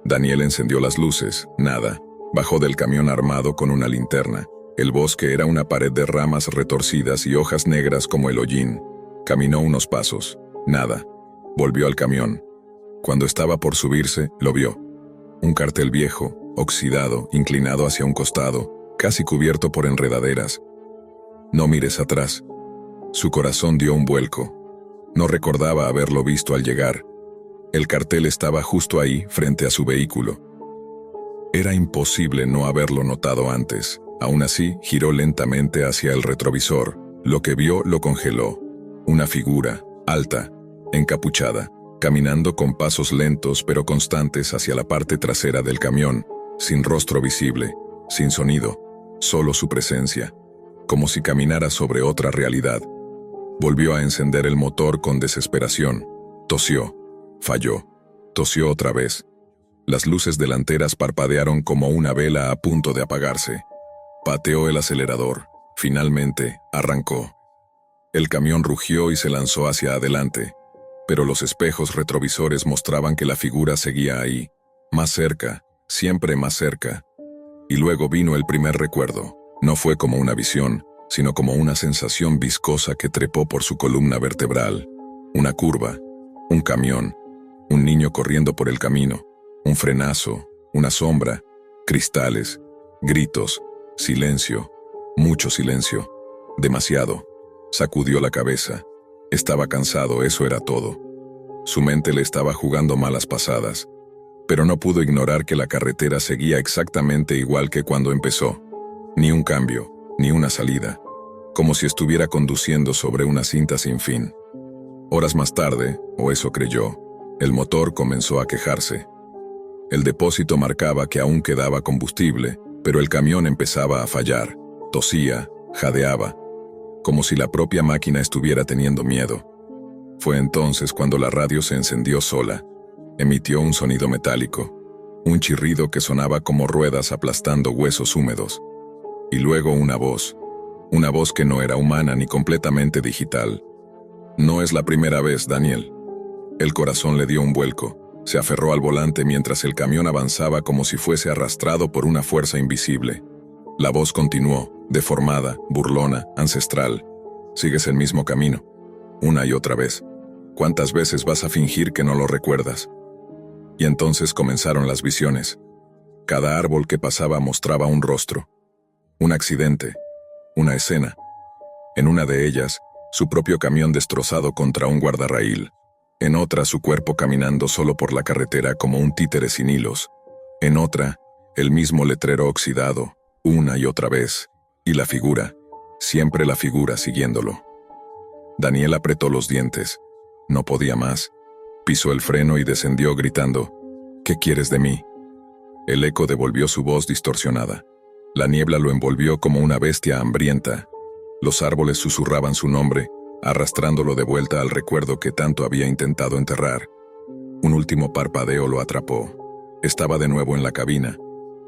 Daniel encendió las luces, nada. Bajó del camión armado con una linterna. El bosque era una pared de ramas retorcidas y hojas negras como el hollín. Caminó unos pasos, nada. Volvió al camión. Cuando estaba por subirse, lo vio. Un cartel viejo, oxidado, inclinado hacia un costado, casi cubierto por enredaderas. No mires atrás. Su corazón dio un vuelco. No recordaba haberlo visto al llegar. El cartel estaba justo ahí, frente a su vehículo. Era imposible no haberlo notado antes. Aún así, giró lentamente hacia el retrovisor. Lo que vio lo congeló. Una figura, alta, encapuchada, caminando con pasos lentos pero constantes hacia la parte trasera del camión, sin rostro visible, sin sonido, solo su presencia, como si caminara sobre otra realidad. Volvió a encender el motor con desesperación. Tosió. Falló. Tosió otra vez. Las luces delanteras parpadearon como una vela a punto de apagarse. Pateó el acelerador. Finalmente, arrancó. El camión rugió y se lanzó hacia adelante, pero los espejos retrovisores mostraban que la figura seguía ahí, más cerca, siempre más cerca. Y luego vino el primer recuerdo. No fue como una visión, sino como una sensación viscosa que trepó por su columna vertebral. Una curva, un camión, un niño corriendo por el camino, un frenazo, una sombra, cristales, gritos, silencio, mucho silencio, demasiado. Sacudió la cabeza. Estaba cansado, eso era todo. Su mente le estaba jugando malas pasadas, pero no pudo ignorar que la carretera seguía exactamente igual que cuando empezó. Ni un cambio, ni una salida, como si estuviera conduciendo sobre una cinta sin fin. Horas más tarde, o eso creyó, el motor comenzó a quejarse. El depósito marcaba que aún quedaba combustible, pero el camión empezaba a fallar, tosía, jadeaba, como si la propia máquina estuviera teniendo miedo. Fue entonces cuando la radio se encendió sola. Emitió un sonido metálico, un chirrido que sonaba como ruedas aplastando huesos húmedos. Y luego una voz que no era humana ni completamente digital. No es la primera vez, Daniel. El corazón le dio un vuelco. Se aferró al volante mientras el camión avanzaba como si fuese arrastrado por una fuerza invisible. La voz continuó, deformada, burlona, ancestral. Sigues el mismo camino, una y otra vez. ¿Cuántas veces vas a fingir que no lo recuerdas? Y entonces comenzaron las visiones. Cada árbol que pasaba mostraba un rostro, un accidente, una escena. En una de ellas, su propio camión destrozado contra un guardarraíl. En otra, su cuerpo caminando solo por la carretera como un títere sin hilos. En otra, el mismo letrero oxidado, una y otra vez. Y la figura, siempre la figura siguiéndolo. Daniel apretó los dientes. No podía más. Pisó el freno y descendió gritando, ¿qué quieres de mí? El eco devolvió su voz distorsionada. La niebla lo envolvió como una bestia hambrienta. Los árboles susurraban su nombre, arrastrándolo de vuelta al recuerdo que tanto había intentado enterrar. Un último parpadeo lo atrapó. Estaba de nuevo en la cabina,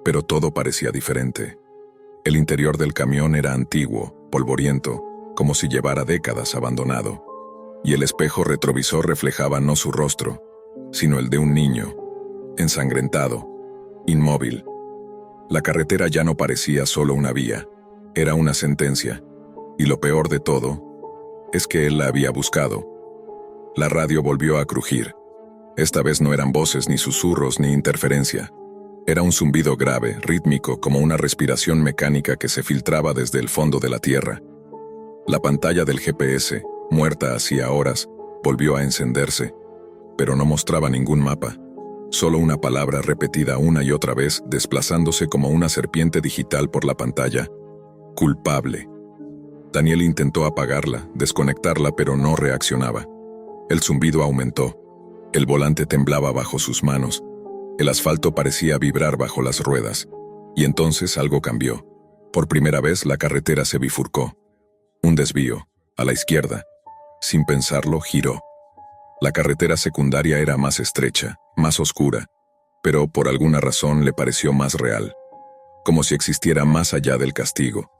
pero todo parecía diferente. El interior del camión era antiguo, polvoriento, como si llevara décadas abandonado. Y el espejo retrovisor reflejaba no su rostro, sino el de un niño, ensangrentado, inmóvil. La carretera ya no parecía solo una vía, era una sentencia. Y lo peor de todo es que él la había buscado. La radio volvió a crujir. Esta vez no eran voces, ni susurros, ni interferencia. Era un zumbido grave, rítmico, como una respiración mecánica que se filtraba desde el fondo de la tierra. La pantalla del GPS, muerta hacía horas, volvió a encenderse, pero no mostraba ningún mapa. Solo una palabra repetida una y otra vez, desplazándose como una serpiente digital por la pantalla. Culpable. Daniel intentó apagarla, desconectarla, pero no reaccionaba. El zumbido aumentó. El volante temblaba bajo sus manos. El asfalto parecía vibrar bajo las ruedas. Y entonces algo cambió. Por primera vez la carretera se bifurcó. Un desvío, a la izquierda. Sin pensarlo, giró. La carretera secundaria era más estrecha, más oscura, pero por alguna razón le pareció más real. como si existiera más allá del castigo.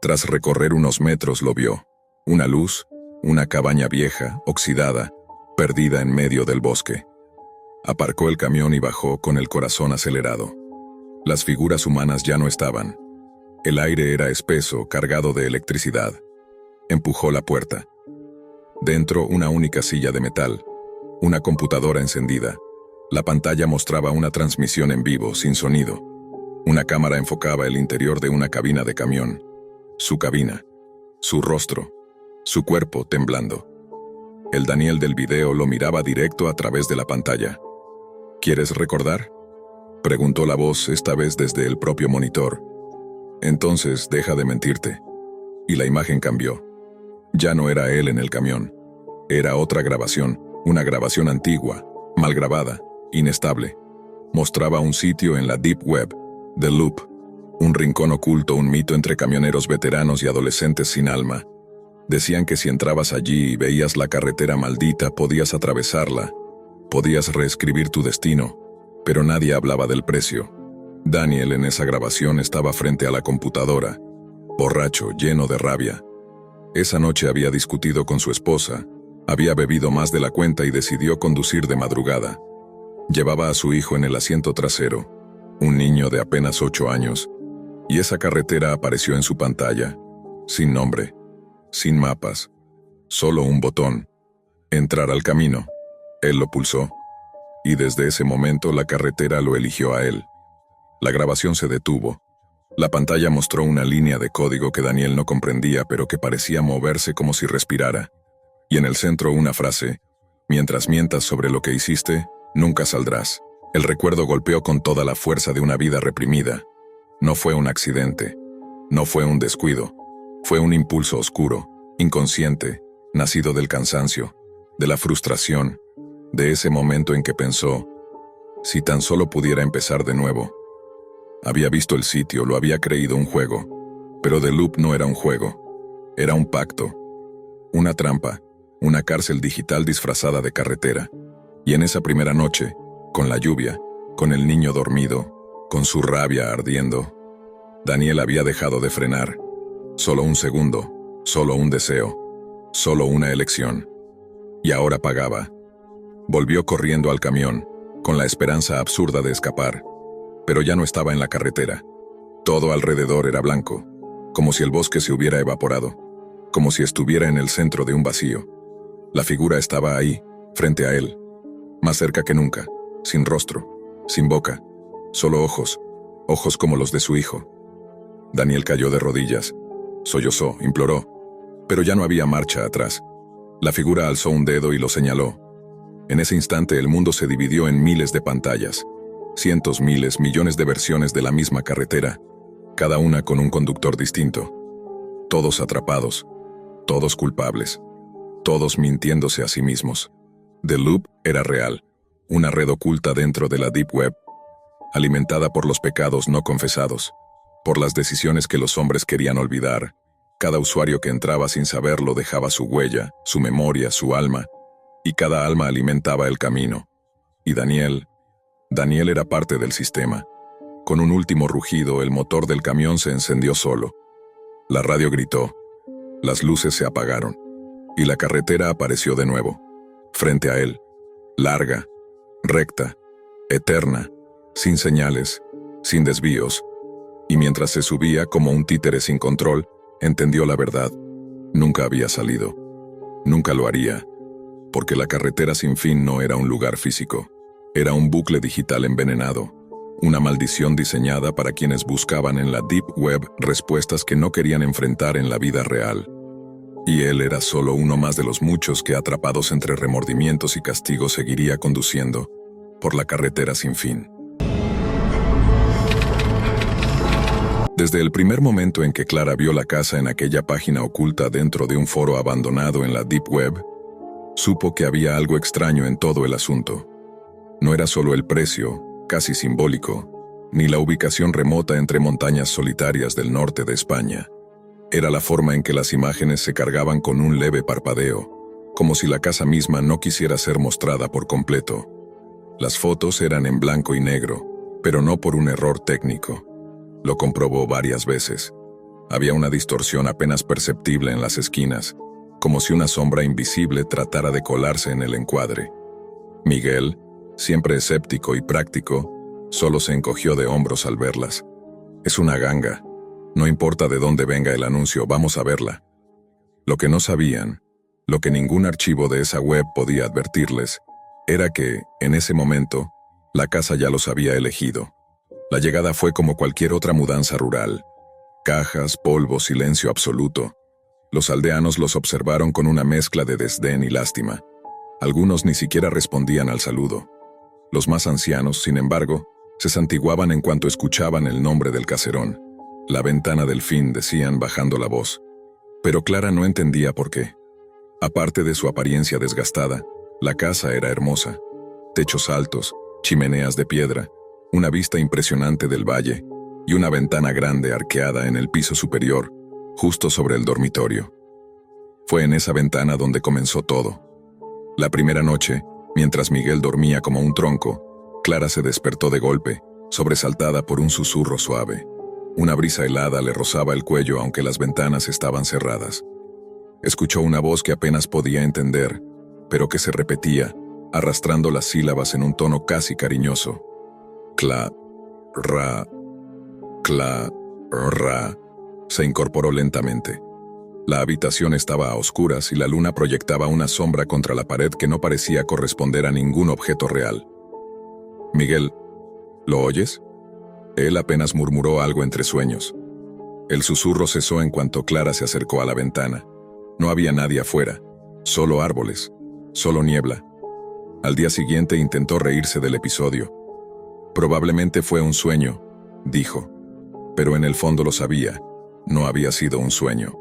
Tras recorrer unos metros lo vio. Una luz, una cabaña vieja, oxidada, perdida en medio del bosque. Aparcó el camión y bajó con el corazón acelerado. Las figuras humanas ya no estaban. El aire era espeso, cargado de electricidad. Empujó la puerta. Dentro, una única silla de metal. Una computadora encendida. La pantalla mostraba una transmisión en vivo, sin sonido. Una cámara enfocaba el interior de una cabina de camión. Su cabina. Su rostro. Su cuerpo temblando. El Daniel del video lo miraba directo a través de la pantalla. ¿Quieres recordar?, preguntó la voz, esta vez desde el propio monitor. Entonces, deja de mentirte. Y la imagen cambió. Ya no era él en el camión. Era otra grabación, una grabación antigua, mal grabada, inestable. Mostraba un sitio en la Deep Web, The Loop, un rincón oculto, un mito entre camioneros veteranos y adolescentes sin alma. Decían que si entrabas allí y veías la carretera maldita, podías atravesarla, podías reescribir tu destino, pero nadie hablaba del precio. Daniel en esa grabación estaba frente a la computadora, borracho, lleno de rabia. Esa noche había discutido con su esposa, había bebido más de la cuenta y decidió conducir de madrugada. Llevaba a su hijo en el asiento trasero, un niño de apenas 8 años, y esa carretera apareció en su pantalla, sin nombre, sin mapas, solo un botón: entrar al camino. Él lo pulsó, y desde ese momento la carretera lo eligió a él. La grabación se detuvo. La pantalla mostró una línea de código que Daniel no comprendía, pero que parecía moverse como si respirara. Y en el centro una frase: mientras mientas sobre lo que hiciste, nunca saldrás. El recuerdo golpeó con toda la fuerza de una vida reprimida. No fue un accidente, no fue un descuido, fue un impulso oscuro, inconsciente, nacido del cansancio, de la frustración, de ese momento en que pensó: si tan solo pudiera empezar de nuevo. Había visto el sitio, lo había creído un juego, pero The Loop no era un juego, era un pacto, una trampa, una cárcel digital disfrazada de carretera. Y en esa primera noche, con la lluvia, con el niño dormido, con su rabia ardiendo, Daniel había dejado de frenar. Solo un segundo, solo un deseo, solo una elección. Y ahora pagaba. Volvió corriendo al camión, con la esperanza absurda de escapar. Pero ya no estaba en la carretera. Todo alrededor era blanco, como si el bosque se hubiera evaporado, como si estuviera en el centro de un vacío. La figura estaba ahí, frente a él, más cerca que nunca, sin rostro, sin boca, solo ojos, ojos como los de su hijo. Daniel cayó de rodillas, sollozó, imploró, pero ya no había marcha atrás. La figura alzó un dedo y lo señaló. En ese instante el mundo se dividió en miles de pantallas, cientos, miles, millones de versiones de la misma carretera, cada una con un conductor distinto. Todos atrapados, todos culpables, todos mintiéndose a sí mismos. The Loop era real, una red oculta dentro de la Deep Web, alimentada por los pecados no confesados, por las decisiones que los hombres querían olvidar. Cada usuario que entraba sin saberlo dejaba su huella, su memoria, su alma, y cada alma alimentaba el camino. Y Daniel era parte del sistema. Con un último rugido, el motor del camión se encendió solo. La radio gritó, las luces se apagaron, y la carretera apareció de nuevo, frente a él, larga, recta, eterna, sin señales, sin desvíos. Y mientras se subía como un títere sin control, entendió la verdad. Nunca había salido. Nunca lo haría, porque la carretera sin fin no era un lugar físico. Era un bucle digital envenenado, una maldición diseñada para quienes buscaban en la Deep Web respuestas que no querían enfrentar en la vida real. Y él era solo uno más de los muchos que, atrapados entre remordimientos y castigos, seguiría conduciendo por la carretera sin fin. Desde el primer momento en que Clara vio la casa en aquella página oculta dentro de un foro abandonado en la Deep Web, supo que había algo extraño en todo el asunto. No era solo el precio, casi simbólico, ni la ubicación remota entre montañas solitarias del norte de España. Era la forma en que las imágenes se cargaban con un leve parpadeo, como si la casa misma no quisiera ser mostrada por completo. Las fotos eran en blanco y negro, pero no por un error técnico. Lo comprobó varias veces. Había una distorsión apenas perceptible en las esquinas, como si una sombra invisible tratara de colarse en el encuadre. Miguel, siempre escéptico y práctico, solo se encogió de hombros al verlas. Es una ganga. No importa de dónde venga el anuncio, vamos a verla. Lo que no sabían, lo que ningún archivo de esa web podía advertirles, era que, en ese momento, la casa ya los había elegido. La llegada fue como cualquier otra mudanza rural. Cajas, polvo, silencio absoluto. Los aldeanos los observaron con una mezcla de desdén y lástima. Algunos ni siquiera respondían al saludo. Los más ancianos, sin embargo, se santiguaban en cuanto escuchaban el nombre del caserón. La ventana del fin, decían bajando la voz. Pero Clara no entendía por qué. Aparte de su apariencia desgastada, la casa era hermosa. Techos altos, chimeneas de piedra, una vista impresionante del valle y una ventana grande arqueada en el piso superior, justo sobre el dormitorio. Fue en esa ventana donde comenzó todo. La primera noche, mientras Miguel dormía como un tronco, Clara se despertó de golpe, sobresaltada por un susurro suave. Una brisa helada le rozaba el cuello aunque las ventanas estaban cerradas. Escuchó una voz que apenas podía entender, pero que se repetía, arrastrando las sílabas en un tono casi cariñoso. Cla, ra, cla, ra. Se incorporó lentamente. La habitación estaba a oscuras y la luna proyectaba una sombra contra la pared que no parecía corresponder a ningún objeto real. Miguel, ¿lo oyes? Él apenas murmuró algo entre sueños. El susurro cesó en cuanto Clara se acercó a la ventana. No había nadie afuera, solo árboles, solo niebla. Al día siguiente intentó reírse del episodio. Probablemente fue un sueño, dijo. Pero en el fondo lo sabía, no había sido un sueño.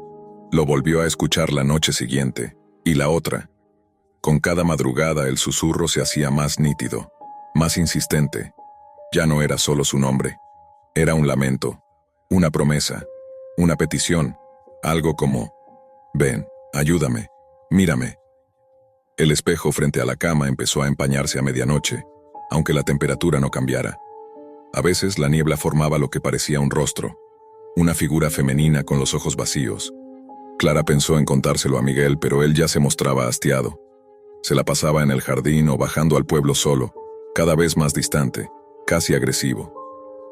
Lo volvió a escuchar la noche siguiente, y la otra. Con cada madrugada el susurro se hacía más nítido, más insistente. Ya no era solo su nombre. Era un lamento, una promesa, una petición, algo como: ven, ayúdame, mírame. El espejo frente a la cama empezó a empañarse a medianoche, aunque la temperatura no cambiara. A veces la niebla formaba lo que parecía un rostro, una figura femenina con los ojos vacíos. Clara pensó en contárselo a Miguel, pero él ya se mostraba hastiado. Se la pasaba en el jardín o bajando al pueblo solo, cada vez más distante, casi agresivo.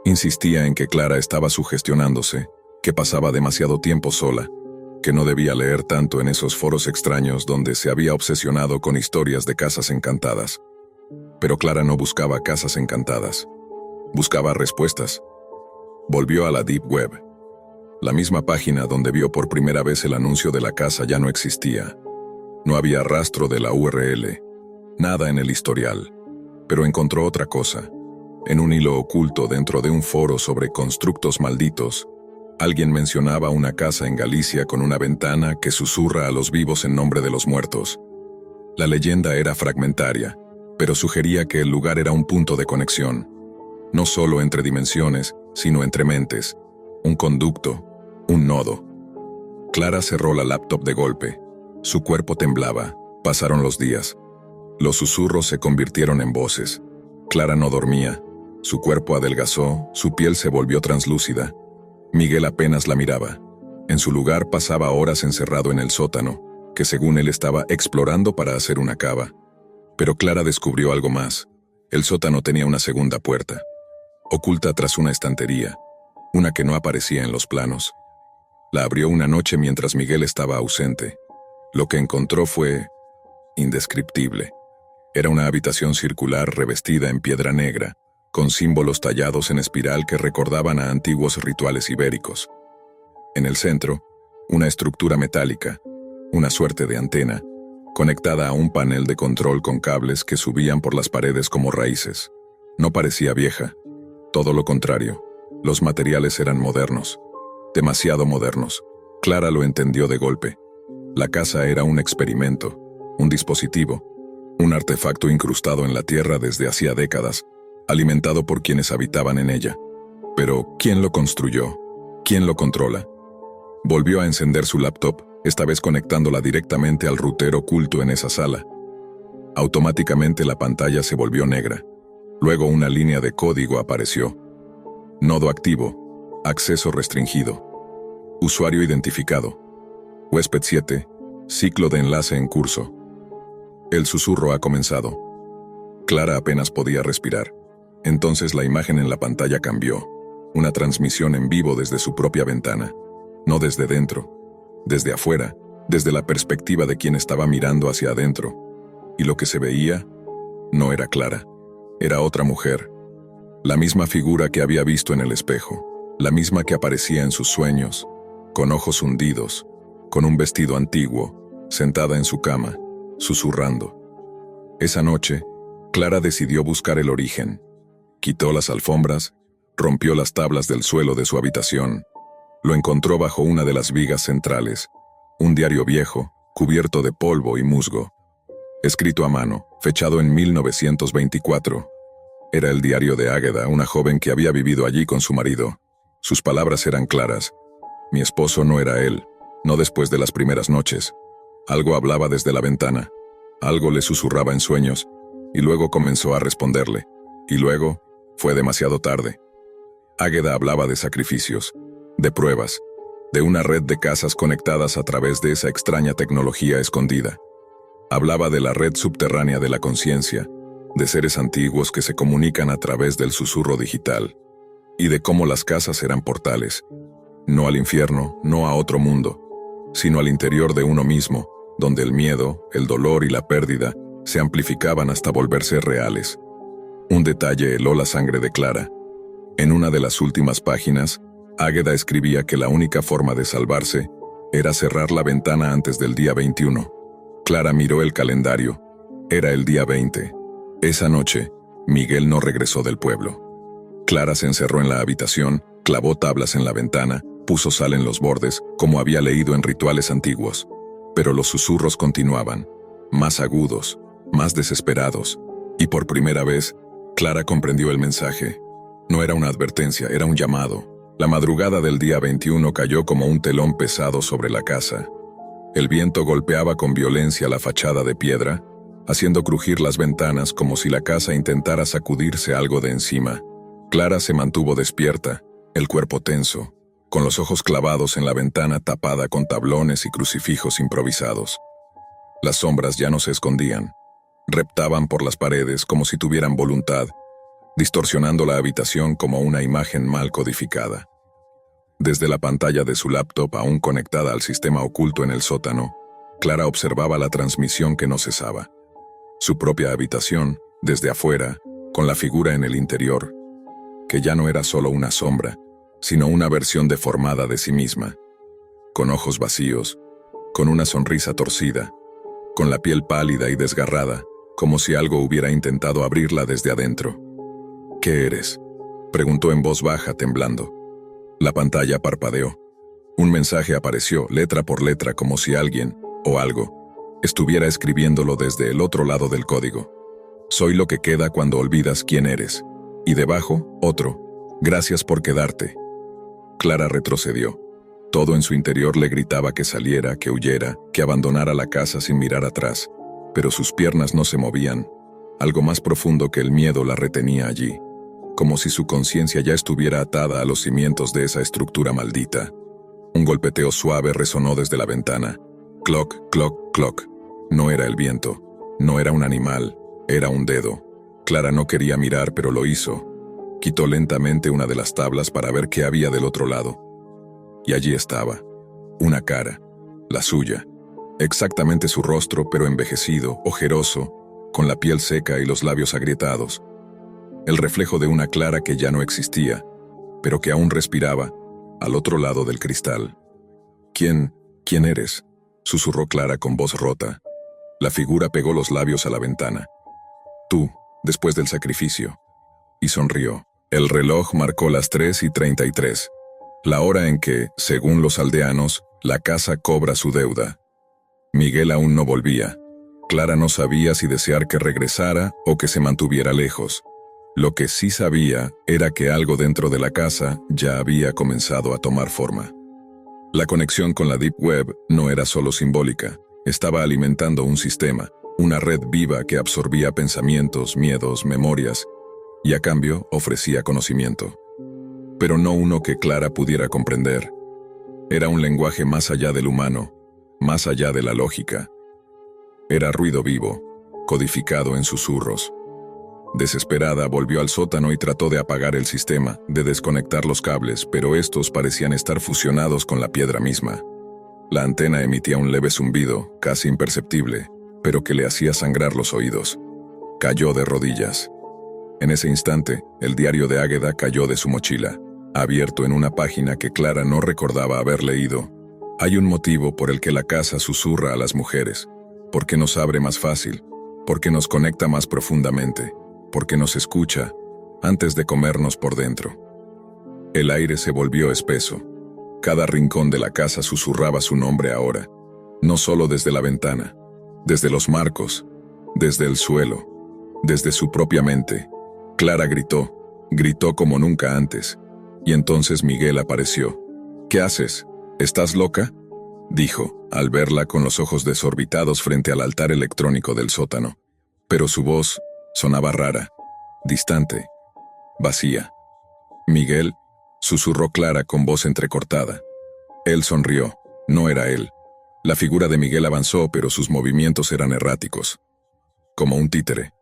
Insistía en que Clara estaba sugestionándose, que pasaba demasiado tiempo sola, que no debía leer tanto en esos foros extraños donde se había obsesionado con historias de casas encantadas. Pero Clara no buscaba casas encantadas. Buscaba respuestas. Volvió a la Deep Web. La misma página donde vio por primera vez el anuncio de la casa ya no existía. No había rastro de la URL, nada en el historial. Pero encontró otra cosa. En un hilo oculto dentro de un foro sobre constructos malditos, alguien mencionaba una casa en Galicia con una ventana que susurra a los vivos en nombre de los muertos. La leyenda era fragmentaria, pero sugería que el lugar era un punto de conexión. No solo entre dimensiones, sino entre mentes. Un conducto, un nodo. Clara cerró la laptop de golpe. Su cuerpo temblaba. Pasaron los días. Los susurros se convirtieron en voces. Clara no dormía. Su cuerpo adelgazó, su piel se volvió translúcida. Miguel apenas la miraba. En su lugar pasaba horas encerrado en el sótano, que según él estaba explorando para hacer una cava. Pero Clara descubrió algo más. El sótano tenía una segunda puerta, oculta tras una estantería, una que no aparecía en los planos. La abrió una noche mientras Miguel estaba ausente. Lo que encontró fue indescriptible. Era una habitación circular revestida en piedra negra, con símbolos tallados en espiral que recordaban a antiguos rituales ibéricos. En el centro, una estructura metálica, una suerte de antena, conectada a un panel de control con cables que subían por las paredes como raíces. No parecía vieja, todo lo contrario. Los materiales eran modernos, demasiado modernos. Clara lo entendió de golpe. La casa era un experimento, un dispositivo, un artefacto incrustado en la tierra desde hacía décadas, alimentado por quienes habitaban en ella. Pero, ¿quién lo construyó? ¿Quién lo controla? Volvió a encender su laptop, esta vez conectándola directamente al router oculto en esa sala. Automáticamente la pantalla se volvió negra. Luego una línea de código apareció. Nodo activo. Acceso restringido. Usuario identificado. Huésped 7. Ciclo de enlace en curso. El susurro ha comenzado. Clara apenas podía respirar. Entonces la imagen en la pantalla cambió. Una transmisión en vivo desde su propia ventana. No desde dentro. Desde afuera. Desde la perspectiva de quien estaba mirando hacia adentro. Y lo que se veía no era Clara. Era otra mujer. La misma figura que había visto en el espejo. La misma que aparecía en sus sueños. Con ojos hundidos. Con un vestido antiguo. Sentada en su cama. Susurrando. Esa noche, Clara decidió buscar el origen. Quitó las alfombras, rompió las tablas del suelo de su habitación. Lo encontró bajo una de las vigas centrales, un diario viejo, cubierto de polvo y musgo. Escrito a mano, fechado en 1924. Era el diario de Águeda, una joven que había vivido allí con su marido. Sus palabras eran claras. Mi esposo no era él, no después de las primeras noches. Algo hablaba desde la ventana, algo le susurraba en sueños, y luego comenzó a responderle. Y luego, fue demasiado tarde. Águeda hablaba de sacrificios, de pruebas, de una red de casas conectadas a través de esa extraña tecnología escondida. Hablaba de la red subterránea de la conciencia, de seres antiguos que se comunican a través del susurro digital, y de cómo las casas eran portales, no al infierno, no a otro mundo, sino al interior de uno mismo, donde el miedo, el dolor y la pérdida se amplificaban hasta volverse reales. Un detalle heló la sangre de Clara. En una de las últimas páginas, Águeda escribía que la única forma de salvarse era cerrar la ventana antes del día 21. Clara miró el calendario. Era el día 20. Esa noche, Miguel no regresó del pueblo. Clara se encerró en la habitación, clavó tablas en la ventana, puso sal en los bordes, como había leído en rituales antiguos. Pero los susurros continuaban, más agudos, más desesperados, y por primera vez, Clara comprendió el mensaje. No era una advertencia, era un llamado. La madrugada del día 21 cayó como un telón pesado sobre la casa. El viento golpeaba con violencia la fachada de piedra, haciendo crujir las ventanas como si la casa intentara sacudirse algo de encima. Clara se mantuvo despierta, el cuerpo tenso, con los ojos clavados en la ventana tapada con tablones y crucifijos improvisados. Las sombras ya no se escondían. Reptaban por las paredes como si tuvieran voluntad, distorsionando la habitación como una imagen mal codificada. Desde la pantalla de su laptop aún conectada al sistema oculto en el sótano, Clara observaba la transmisión que no cesaba. Su propia habitación, desde afuera, con la figura en el interior, que ya no era solo una sombra, sino una versión deformada de sí misma, con ojos vacíos, con una sonrisa torcida, con la piel pálida y desgarrada, como si algo hubiera intentado abrirla desde adentro. ¿Qué eres?, preguntó en voz baja, temblando. La pantalla parpadeó. Un mensaje apareció, letra por letra, como si alguien, o algo, estuviera escribiéndolo desde el otro lado del código. Soy lo que queda cuando olvidas quién eres. Y debajo, otro. Gracias por quedarte. Clara retrocedió. Todo en su interior le gritaba que saliera, que huyera, que abandonara la casa sin mirar atrás. Pero sus piernas no se movían. Algo más profundo que el miedo la retenía allí, como si su conciencia ya estuviera atada a los cimientos de esa estructura maldita. Un golpeteo suave resonó desde la ventana. Cloc, cloc, cloc. No era el viento, no era un animal, era un dedo. Clara no quería mirar, pero lo hizo. Quitó lentamente una de las tablas para ver qué había del otro lado. Y allí estaba, una cara, la suya. Exactamente su rostro, pero envejecido, ojeroso, con la piel seca y los labios agrietados. El reflejo de una Clara que ya no existía, pero que aún respiraba, al otro lado del cristal. ¿Quién eres?, susurró Clara con voz rota. La figura pegó los labios a la ventana. Tú, después del sacrificio. Y sonrió. El reloj marcó las 3:33, la hora en que, según los aldeanos, la casa cobra su deuda. Miguel aún no volvía. Clara no sabía si desear que regresara o que se mantuviera lejos. Lo que sí sabía era que algo dentro de la casa ya había comenzado a tomar forma. La conexión con la Deep Web no era solo simbólica, estaba alimentando un sistema, una red viva que absorbía pensamientos, miedos, memorias, y a cambio ofrecía conocimiento. pero no uno que Clara pudiera comprender. Era un lenguaje más allá del humano, más allá de la lógica. Era ruido vivo, codificado en susurros. Desesperada, volvió al sótano y trató de apagar el sistema, de desconectar los cables, pero estos parecían estar fusionados con la piedra misma. La antena emitía un leve zumbido, casi imperceptible, pero que le hacía sangrar los oídos. Cayó de rodillas. En ese instante, el diario de Águeda cayó de su mochila, abierto en una página que Clara no recordaba haber leído. Hay un motivo por el que la casa susurra a las mujeres, porque nos abre más fácil, porque nos conecta más profundamente, porque nos escucha antes de comernos por dentro. El aire se volvió espeso. Cada rincón de la casa susurraba su nombre ahora, no solo desde la ventana, desde los marcos, desde el suelo, desde su propia mente. Clara gritó como nunca antes, y entonces Miguel apareció. «¿Qué haces? ¿Estás loca?», dijo, al verla con los ojos desorbitados frente al altar electrónico del sótano. Pero su voz sonaba rara, distante, vacía. «Miguel», susurró Clara con voz entrecortada. Él sonrió. No era él. La figura de Miguel avanzó, pero sus movimientos eran erráticos, como un títere.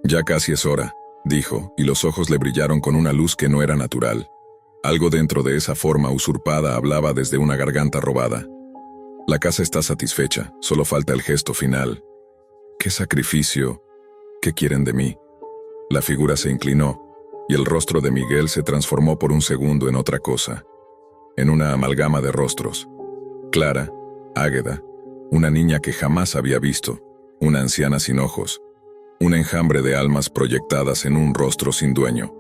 «Ya casi es hora», dijo, y los ojos le brillaron con una luz que no era natural. Algo dentro de esa forma usurpada hablaba desde una garganta robada. «La casa está satisfecha, solo falta el gesto final». «¿Qué sacrificio? ¿Qué quieren de mí?». La figura se inclinó, y el rostro de Miguel se transformó por un segundo en otra cosa, en una amalgama de rostros. Clara, Águeda, una niña que jamás había visto, una anciana sin ojos, un enjambre de almas proyectadas en un rostro sin dueño.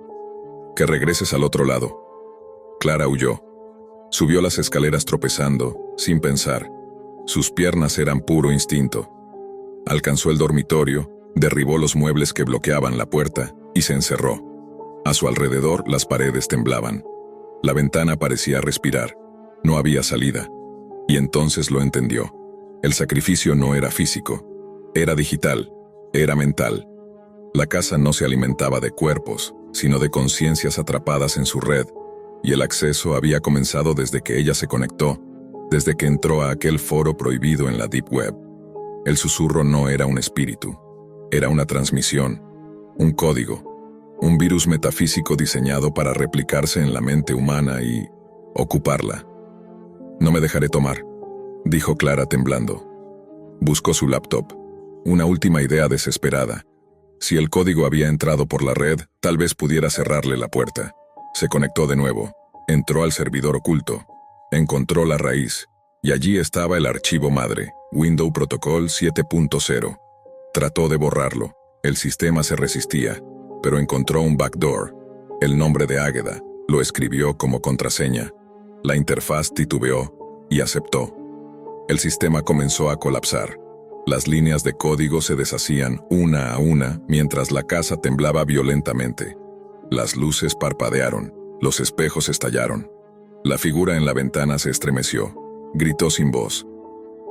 «Que regreses al otro lado». Clara huyó. Subió las escaleras tropezando, sin pensar. Sus piernas eran puro instinto. Alcanzó el dormitorio, derribó los muebles que bloqueaban la puerta y se encerró. A su alrededor las paredes temblaban. La ventana parecía respirar. No había salida. Y entonces lo entendió. El sacrificio no era físico. Era digital. Era mental. La casa no se alimentaba de cuerpos, sino de conciencias atrapadas en su red, y el acceso había comenzado desde que ella se conectó, desde que entró a aquel foro prohibido en la Deep Web. El susurro no era un espíritu, era una transmisión, un código, un virus metafísico diseñado para replicarse en la mente humana y ocuparla. «No me dejaré tomar», dijo Clara temblando. Buscó su laptop, una última idea desesperada. Si el código había entrado por la red, tal vez pudiera cerrarle la puerta. Se conectó de nuevo, entró al servidor oculto, encontró la raíz, y allí estaba el archivo madre, Windows Protocol 7.0. Trató de borrarlo, el sistema se resistía, pero encontró un backdoor, el nombre de Águeda, lo escribió como contraseña. La interfaz titubeó y aceptó. El sistema comenzó a colapsar. Las líneas de código se deshacían una a una mientras la casa temblaba violentamente. Las luces parpadearon, los espejos estallaron. La figura en la ventana se estremeció, gritó sin voz.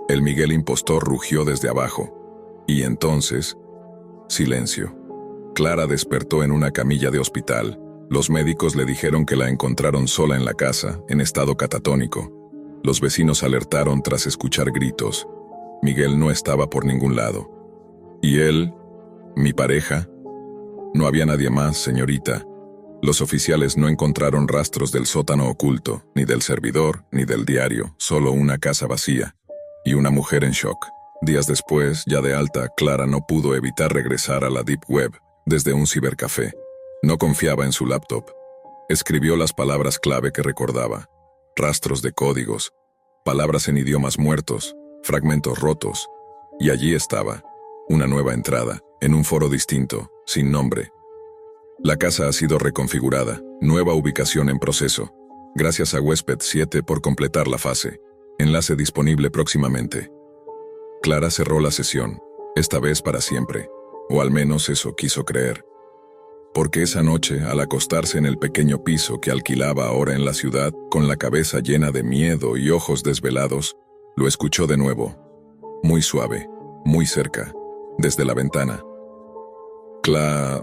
El Miguel impostor rugió desde abajo. Y entonces, silencio. Clara despertó en una camilla de hospital. Los médicos le dijeron que la encontraron sola en la casa, en estado catatónico. Los vecinos alertaron tras escuchar gritos. Miguel no estaba por ningún lado. ¿Y él? ¿Mi pareja? No había nadie más, señorita. Los oficiales no encontraron rastros del sótano oculto, ni del servidor, ni del diario, solo una casa vacía. Y una mujer en shock. Días después, ya de alta, Clara no pudo evitar regresar a la Deep Web, desde un cibercafé. No confiaba en su laptop. Escribió las palabras clave que recordaba. Rastros de códigos, palabras en idiomas muertos, fragmentos rotos. Y allí estaba, una nueva entrada, en un foro distinto, sin nombre. La casa ha sido reconfigurada, nueva ubicación en proceso. Gracias a Huésped 7 por completar la fase. Enlace disponible próximamente. Clara cerró la sesión, esta vez para siempre, o al menos eso quiso creer. Porque esa noche, al acostarse en el pequeño piso que alquilaba ahora en la ciudad, con la cabeza llena de miedo y ojos desvelados, lo escuchó de nuevo, muy suave, muy cerca, desde la ventana. Clara...